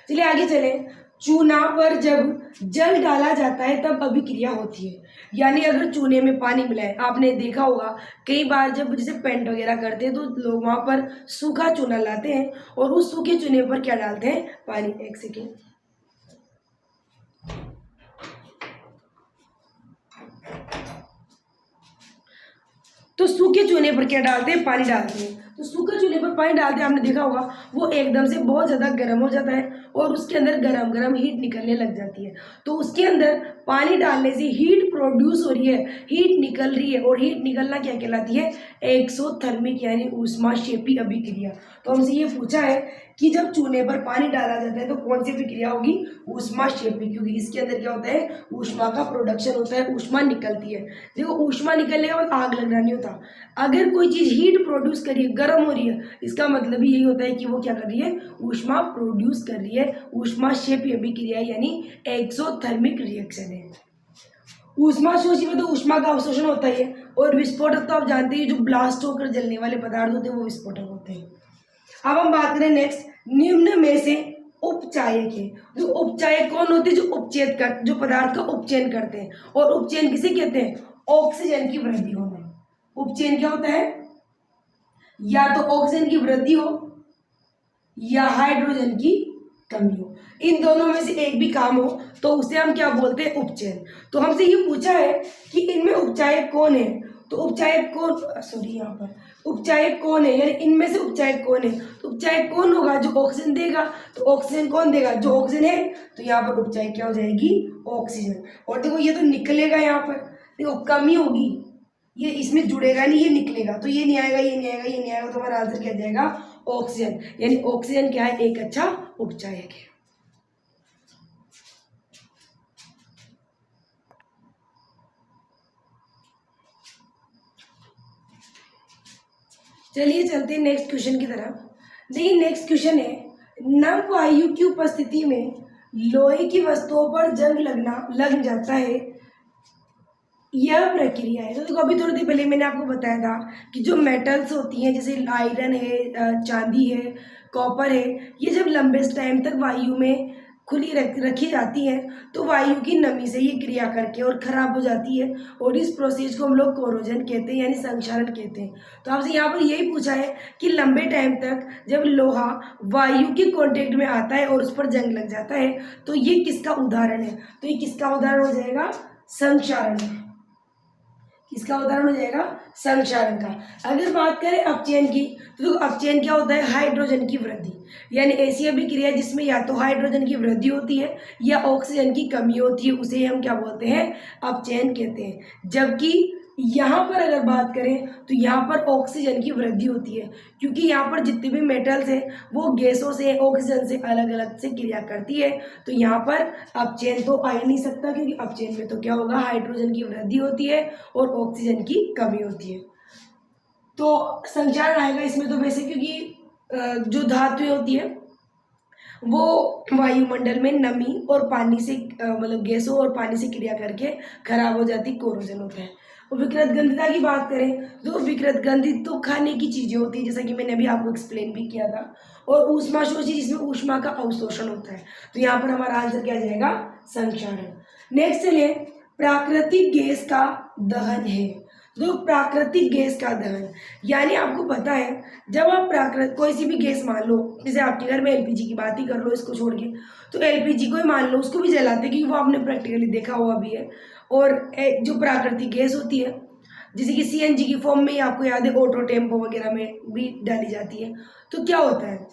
चलिए आगे चले। चूना पर जब जल डाला जाता है तब अभिक्रिया होती है, यानी अगर चूने में पानी मिलाए, आपने देखा होगा कई बार जब जैसे पेंट वगैरह करते हैं तो लोग वहां पर सूखा चूना लाते हैं और उस सूखे चूने पर क्या डालते हैं, पानी। एक सेकेंड, तो सूखे चूने पर क्या डालते हैं, पानी डालते हैं। तो सूखे चूने पर पानी डालते हैं, आपने देखा होगा वो एकदम से बहुत ज़्यादा गर्म हो जाता है और उसके अंदर गरम गरम हीट निकलने लग जाती है। तो उसके अंदर पानी डालने से हीट प्रोड्यूस हो रही है, हीट निकल रही है, और हीट निकलना क्या कहलाती है, एक्सोथर्मिक यानी ऊष्माक्षेपी अभिक्रिया। तो हमसे ये पूछा है कि जब चूने पर पानी डाला जाता है तो कौन सी अभिक्रिया होगी, ऊष्माक्षेपी, क्योंकि इसके अंदर क्या होता है, ऊष्मा का प्रोडक्शन होता है, ऊष्मा निकलती है। देखो ऊष्मा निकलने के बाद आग लगना नहीं होता। अगर कोई चीज हीट प्रोड्यूस कर रही है, गर्म हो रही है, इसका मतलब ही यही होता है कि वो क्या कर रही है, ऊष्मा प्रोड्यूस कर रही है। ऊष्माक्षेपी अभिक्रिया यानी एक्सोथर्मिक रिएक्शन है। ऊष्मा शोषी में तो ऊष्मा का अवशोषण होता ही है, और विस्फोटक तो आप जानते हैं, जो ब्लास्ट होकर जलने वाले पदार्थ होते हैं वो विस्फोटक होते हैं। अब हम बात करें नेक्स्ट, निम्न में से उपचायक है। जो उपचायक कौन होते हैं, जो उपचयन कर, जो पदार्थ का उपचयन करते हैं। और उपचयन किसे कहते हैं, ऑक्सीजन की वृद्धि होना। उपचयन क्या होता है, या तो ऑक्सीजन की वृद्धि हो या हाइड्रोजन की कमी हो, इन दोनों में से एक भी काम हो तो उसे हम क्या बोलते हैं, उपचयन। तो हमसे ये पूछा है कि इनमें उपचायक कौन है, तो उपचायक कौन, सॉरी यहाँ पर उपचायक कौन है, यानी इनमें से उपचायक कौन है। तो उपचायक कौन होगा, जो ऑक्सीजन देगा। तो ऑक्सीजन कौन देगा, जो ऑक्सीजन है। तो यहाँ पर उपचायक क्या हो जाएगी, ऑक्सीजन। और देखो ये तो निकलेगा, यहाँ पर देखो कमी होगी, ये इसमें जुड़ेगा नहीं, ये निकलेगा, तो ये नहीं आएगा, ये नहीं आएगा, ये नहीं आएगा, तो हमारा आंसर क्या जाएगा, ऑक्सीजन। यानी ऑक्सीजन क्या है, एक अच्छा उपचायक है। चलिए चलते हैं नेक्स्ट क्वेश्चन की तरफ। देखिए नेक्स्ट क्वेश्चन है, नम वायु की उपस्थिति में लोहे की वस्तुओं पर जंग लग जाता है, यह प्रक्रिया है। तो अभी थोड़ी देर पहले मैंने आपको बताया था कि जो मेटल्स होती हैं, जैसे आयरन है, चांदी है, कॉपर है, ये जब लंबे टाइम तक वायु में खुली रखी जाती है तो वायु की नमी से ये क्रिया करके और खराब हो जाती है, और इस प्रोसेस को हम लोग कोरोजन कहते हैं, यानी संक्षारण कहते हैं। तो आपसे यहाँ पर यही पूछा है कि लंबे टाइम तक जब लोहा वायु के कॉन्टेक्ट में आता है और उस पर जंग लग जाता है तो ये किसका उदाहरण है। तो ये किसका उदाहरण हो जाएगा, संक्षारण। किसका उदाहरण हो जाएगा, संक्षारण का। अगर बात करें अपचयन की, तो अपचयन क्या होता है, हाइड्रोजन की वृद्धि, यानी ऐसी अभिक्रिया जिसमें या तो हाइड्रोजन की वृद्धि होती है या ऑक्सीजन की कमी होती है, उसे हम क्या बोलते हैं, अपचयन कहते हैं। जबकि यहाँ पर अगर बात करें तो यहाँ पर ऑक्सीजन की वृद्धि होती है, क्योंकि यहाँ पर जितने भी मेटल्स हैं वो गैसों से, ऑक्सीजन से अलग अलग से क्रिया करती है। तो यहाँ पर अपचयन तो आ ही नहीं सकता, क्योंकि अपचयन में तो क्या होगा, हाइड्रोजन की वृद्धि होती है और ऑक्सीजन की कमी होती है। तो संक्षारण आएगा इसमें तो वैसे, क्योंकि जो धातुएं होती है वो वायुमंडल में नमी और पानी से, मतलब गैसों और पानी से क्रिया करके खराब हो जाती, कोरोजन होता है। और विकृत गंधिता की बात करें तो विकृत गंधित तो खाने की चीजें होती है, जैसा कि मैंने अभी आपको एक्सप्लेन भी किया था। और ऊष्मा शोषी, जिसमें ऊष्मा का अवशोषण होता है। तो यहाँ पर हमारा आंसर क्या जाएगा, संक्षारण। नेक्स्ट चलिए, प्राकृतिक गैस का दहन है। जो प्राकृतिक गैस का दहन, यानी आपको पता है जब आप कोई सी भी गैस मान लो, जैसे आपके घर में एलपीजी की बात ही कर लो, इसको छोड़ के, तो एलपीजी को ही मान लो, उसको भी जलाते, क्योंकि वो आपने प्रैक्टिकली देखा हुआ भी है। और जो प्राकृतिक गैस होती है, जैसे कि सीएनजी की फॉर्म में ही आपको याद है, ऑटो टेम्पो वगैरह में भी डाली जाती है। तो क्या होता है,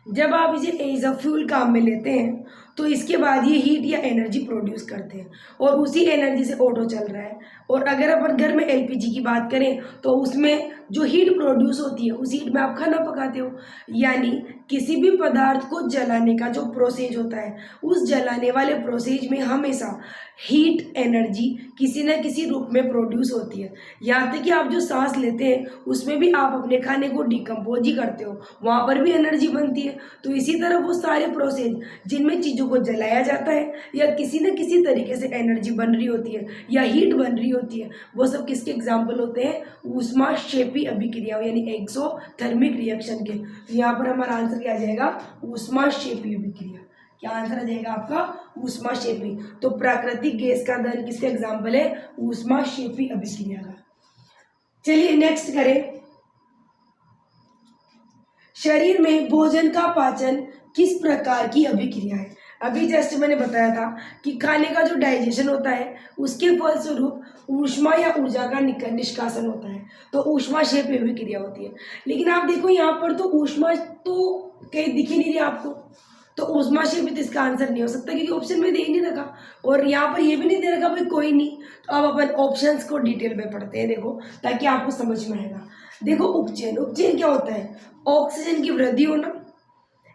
जब आप इसे एज अ फ्यूल काम में लेते हैं तो इसके बाद ये हीट या एनर्जी प्रोड्यूस करते हैं और उसी एनर्जी से ऑटो चल रहा है। और अगर अपन घर में एलपीजी की बात करें तो उसमें जो हीट प्रोड्यूस होती है उस हीट में आप खाना पकाते हो। यानी किसी भी पदार्थ को जलाने का जो प्रोसेस होता है उस जलाने वाले प्रोसेस में हमेशा हीट एनर्जी किसी न किसी रूप में प्रोड्यूस होती है। यहाँ तक कि आप जो सांस लेते हैं उसमें भी आप अपने खाने को डिकम्पोज ही करते हो, वहाँ पर भी एनर्जी बनती है। तो इसी तरह वो सारे प्रोसेस जिनमें चीज़ों को जलाया जाता है या किसी न किसी तरीके से एनर्जी बन रही होती है या हीट बन रही होती है, वो सब किसके एग्जाम्पल होते हैं? ऊष्माक्षेपी अभिक्रिया यानी एक्सोथर्मिक रिएक्शन के। तो यहाँ पर हमारा आंसर क्या आ जाएगा? ऊष्माक्षेपी अभिक्रिया। क्या आंसर आ जाएगा आपका? ऊष्माक्षेपी। तो प्राकृतिक गैस का दहन किसका एग्जाम्पल है? ऊष्माक्षेपी अभिक्रिया का। चलिए नेक्स्ट करें, शरीर में भोजन का पाचन किस प्रकार की अभिक्रिया है? अभी जस्ट मैंने बताया था कि खाने का जो डाइजेशन होता है उसके फलस्वरूप ऊष्मा या ऊर्जा का निष्कासन होता है, तो ऊष्माक्षेपी अभिक्रिया होती है। लेकिन आप देखो यहाँ पर तो ऊष्मा तो कहीं दिख ही नहीं रही आपको, तो ऊष्माक्षेपी तो इसका आंसर नहीं हो सकता क्योंकि ऑप्शन में दे ही नहीं रखा और यहाँ पर ये भी नहीं दे रखा भाई कोई नहीं। तो अब अपन ऑप्शंस को डिटेल में पढ़ते हैं, देखो ताकि आपको समझ में आएगा। देखो उपचयन, उपचयन क्या होता है? ऑक्सीजन की वृद्धि होना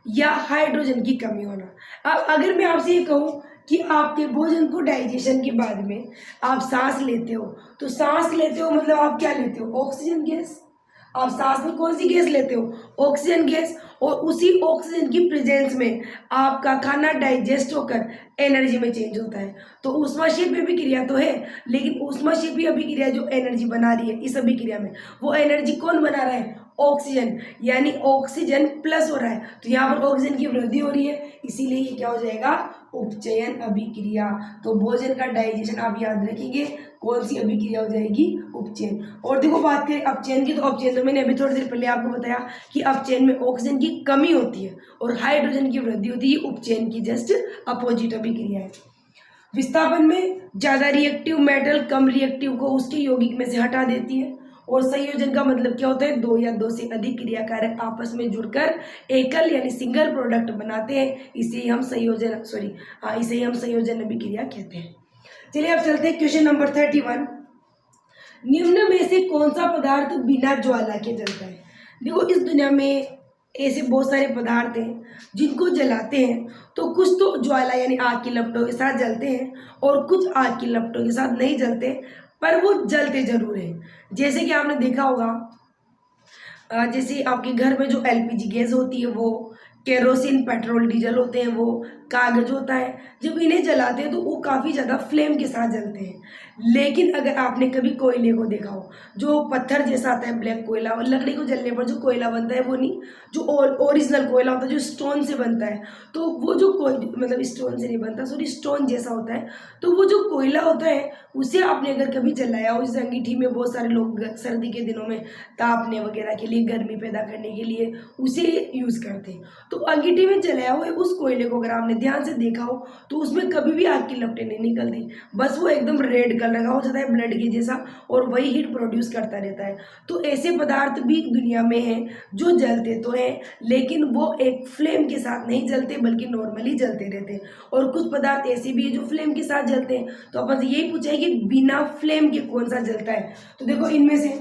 या हाइड्रोजन की कमी होना। अब अगर मैं आपसे ये कहूँ कि आपके भोजन को डाइजेशन के बाद में आप सांस लेते हो, तो सांस लेते हो मतलब आप क्या लेते हो? Oxygen gas. आप सांस में कौन सी गैस लेते हो? Oxygen gas. और उसी ऑक्सीजन की प्रेजेंस में आपका खाना डाइजेस्ट होकर एनर्जी में चेंज होता है। तो ऊष्माक्षेपी अभिक्रिया तो है, लेकिन ऊष्माक्षेपी अभिक्रिया जो एनर्जी बना रही है इस अभिक्रिया में, वो एनर्जी कौन बना रहा है? ऑक्सीजन। यानी ऑक्सीजन प्लस हो रहा है, तो यहाँ पर ऑक्सीजन की वृद्धि हो रही है, इसीलिए ये क्या हो जाएगा? उपचयन अभिक्रिया। तो भोजन का डाइजेशन आप याद रखेंगे, कौन सी अभिक्रिया हो जाएगी? उपचयन। और देखो बात करें अपचयन की, तो अपचयन तो मैंने अभी थोड़ी देर पहले आपको बताया कि अपचयन में ऑक्सीजन की कमी होती है और हाइड्रोजन की वृद्धि होती है। उपचयन की जस्ट अपोजिट अभिक्रिया है। विस्थापन में ज्यादा रिएक्टिव मेटल कम रिएक्टिव को उसके यौगिक में से हटा देती है। और संयोजन का मतलब क्या होता है? दो या दो से अधिक क्रियाकारक आपस में जुड़कर एकल यानी सिंगल प्रोडक्ट बनाते हैं, इसे हम संयोजन अभिक्रिया कहते हैं। चलिए अब चलते हैं क्वेश्चन नंबर 31। निम्न में से कौन सा पदार्थ बिना ज्वाला के जलता है? देखो इस दुनिया में ऐसे बहुत सारे पदार्थ हैं जिनको जलाते हैं तो कुछ तो ज्वाला यानी आग की लपटों के साथ जलते हैं और कुछ आग की लपटों के साथ नहीं जलते, पर वो जलते जरूर हैं। जैसे कि आपने देखा होगा, जैसे आपके घर में जो एलपीजी गैस होती है, वो केरोसिन, पेट्रोल, डीजल होते हैं, वो कागज होता है, जब इन्हें जलाते हैं तो वो काफ़ी ज़्यादा फ्लेम के साथ जलते हैं। लेकिन अगर आपने कभी कोयले को देखा हो, जो पत्थर जैसा आता है ब्लैक कोयला, और लकड़ी को जलने पर जो कोयला बनता है वो नहीं, जो ओरिजिनल कोयला होता है जो स्टोन से बनता है, तो वो जो मतलब स्टोन से नहीं बनता, सॉरी स्टोन जैसा होता है, तो वो जो कोयला होता है उसे आपने अगर कभी जलाया हो, जैसे अंगीठी में बहुत सारे लोग सर्दी के दिनों में तापने वगैरह के लिए, गर्मी पैदा करने के लिए उसे यूज़ करते हैं। तो अंगीठी में जलाया हुआ उस कोयले को अगर आपने ध्यान से देखा हो तो उसमें कभी भी आग की लपटें नहीं निकलती, बस वो एकदम रेड कलर का हो जाता है, ब्लड के जैसा, और वही हीट प्रोड्यूस करता रहता है। तो ऐसे पदार्थ भी दुनिया में हैं जो जलते तो हैं, लेकिन वो एक फ्लेम के साथ नहीं जलते बल्कि नॉर्मली जलते रहते हैं। और कुछ पदार्थ ऐसे भी है जो फ्लेम के साथ जलते हैं। तो अपन से यही पूछा है कि बिना फ्लेम के कौन सा जलता है? तो देखो इनमें से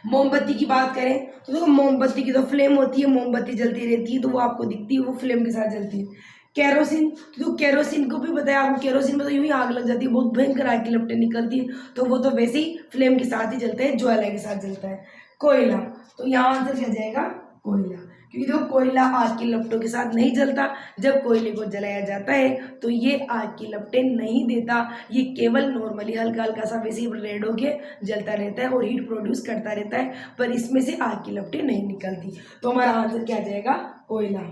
मोमबत्ती की बात करें तो देखो मोमबत्ती की तो फ्लेम होती है, मोमबत्ती जलती रहती है तो वो आपको दिखती है, वो फ्लेम के साथ जलती है। केरोसिन, तो केरोसिन को भी बताया आपको, केरोसिन में तो यूं ही आग लग जाती है, बहुत भयंकर आग की लपटें निकलती है, तो वो तो वैसे ही फ्लेम के साथ ही जलता है, ज्वाला के साथ जलता है। कोयला, तो यहाँ आंसर क्या जाएगा? कोयला, क्योंकि देखो कोयला आग की लपटों के साथ नहीं जलता। जब कोयले को जलाया जाता है तो ये आग की लपटें नहीं देता, ये केवल नॉर्मली हल्का हल्का सा वैसे ही रेड होके जलता रहता है और हीट प्रोड्यूस करता रहता है, पर इसमें से आग की लपटें नहीं निकलती। तो हमारा आंसर क्या जाएगा? कोयला।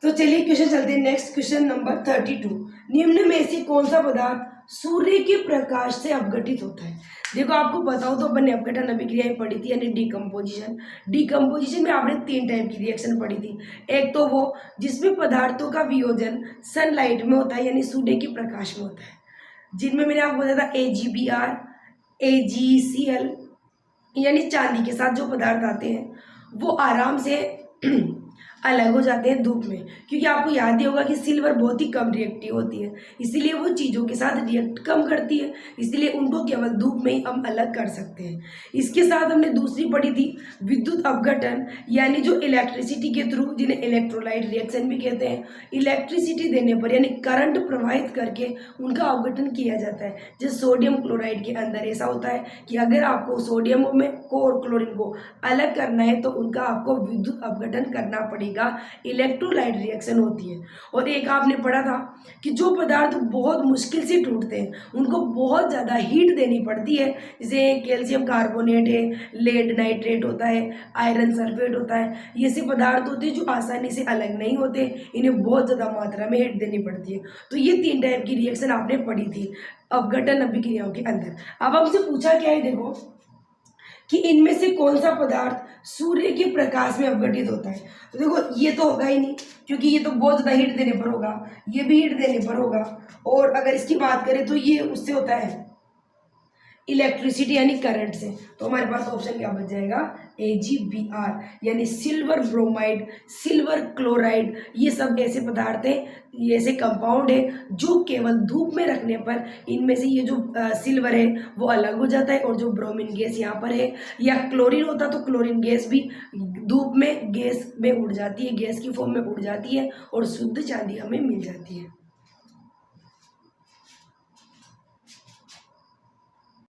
तो चलिए क्वेश्चन चलते हैं नेक्स्ट, क्वेश्चन नंबर 32। निम्न में से कौन सा पदार्थ सूर्य के प्रकाश से अपघटित होता है? देखो आपको पता हो तो अपन ने अपघटन अभिक्रियाएं पढ़ी थी, यानी डिकम्पोजिशन। डिकम्पोजिशन में आपने 3 टाइप की रिएक्शन पढ़ी थी। एक तो वो जिसमें पदार्थों का वियोजन सनलाइट में होता है यानी सूर्य के प्रकाश में होता है, जिनमें मैंने आपको बताया था AgBr, AgCl, यानी चांदी के साथ जो पदार्थ आते हैं वो आराम से अलग हो जाते हैं धूप में, क्योंकि आपको याद ही होगा कि सिल्वर बहुत ही कम रिएक्टिव होती है, इसीलिए वो चीज़ों के साथ रिएक्ट कम करती है, इसलिए उनको केवल धूप में ही हम अलग कर सकते हैं। इसके साथ हमने दूसरी पढ़ी थी विद्युत अपघटन, यानी जो इलेक्ट्रिसिटी के थ्रू, जिन्हें इलेक्ट्रोलाइट रिएक्शन भी कहते हैं, इलेक्ट्रिसिटी देने पर यानी करंट प्रवाहित करके उनका अपघटन किया जाता है। जैसे सोडियम क्लोराइड के अंदर ऐसा होता है कि अगर आपको सोडियम में को और क्लोरीन को अलग करना है तो उनका आपको विद्युत अपघटन करना पड़ेगा, इलेक्ट्रोलाइट रिएक्शन होती है। और एक आपने पढ़ा था कि जो पदार्थ बहुत मुश्किल से टूटते हैं उनको बहुत ज़्यादा हीट देनी पड़ती है, जैसे कैल्शियम कार्बोनेट है, लेड नाइट्रेट होता है, आयरन सल्फेट होता है, ये ऐसे पदार्थ होते हैं जो आसानी से अलग नहीं होते, इन्हें बहुत ज़्यादा मात्रा में हीट देनी पड़ती है। तो ये 3 टाइप की रिएक्शन आपने पढ़ी थी अपघटन अभिक्रियाओं के अंदर। अब हमसे पूछा क्या है, देखो कि इनमें से कौन सा पदार्थ सूर्य के प्रकाश में अपघटित होता है। तो देखो ये तो होगा ही नहीं, क्योंकि ये तो बहुत ज़्यादा हीट देने पर होगा, ये भी हीट देने पर होगा। और अगर इसकी बात करें तो ये उससे होता है इलेक्ट्रिसिटी यानी करंट से। तो हमारे पास ऑप्शन क्या बच जाएगा, AgBr, यानी सिल्वर ब्रोमाइड, सिल्वर क्लोराइड, ये सब ऐसे पदार्थ हैं, ये ऐसे कंपाउंड है जो केवल धूप में रखने पर इनमें से ये जो सिल्वर है वो अलग हो जाता है, और जो ब्रोमीन गैस यहाँ पर है, या क्लोरीन होता तो क्लोरीन गैस भी धूप में गैस में उड़ जाती है, गैस की फॉर्म में उड़ जाती है और शुद्ध चांदी हमें मिल जाती है।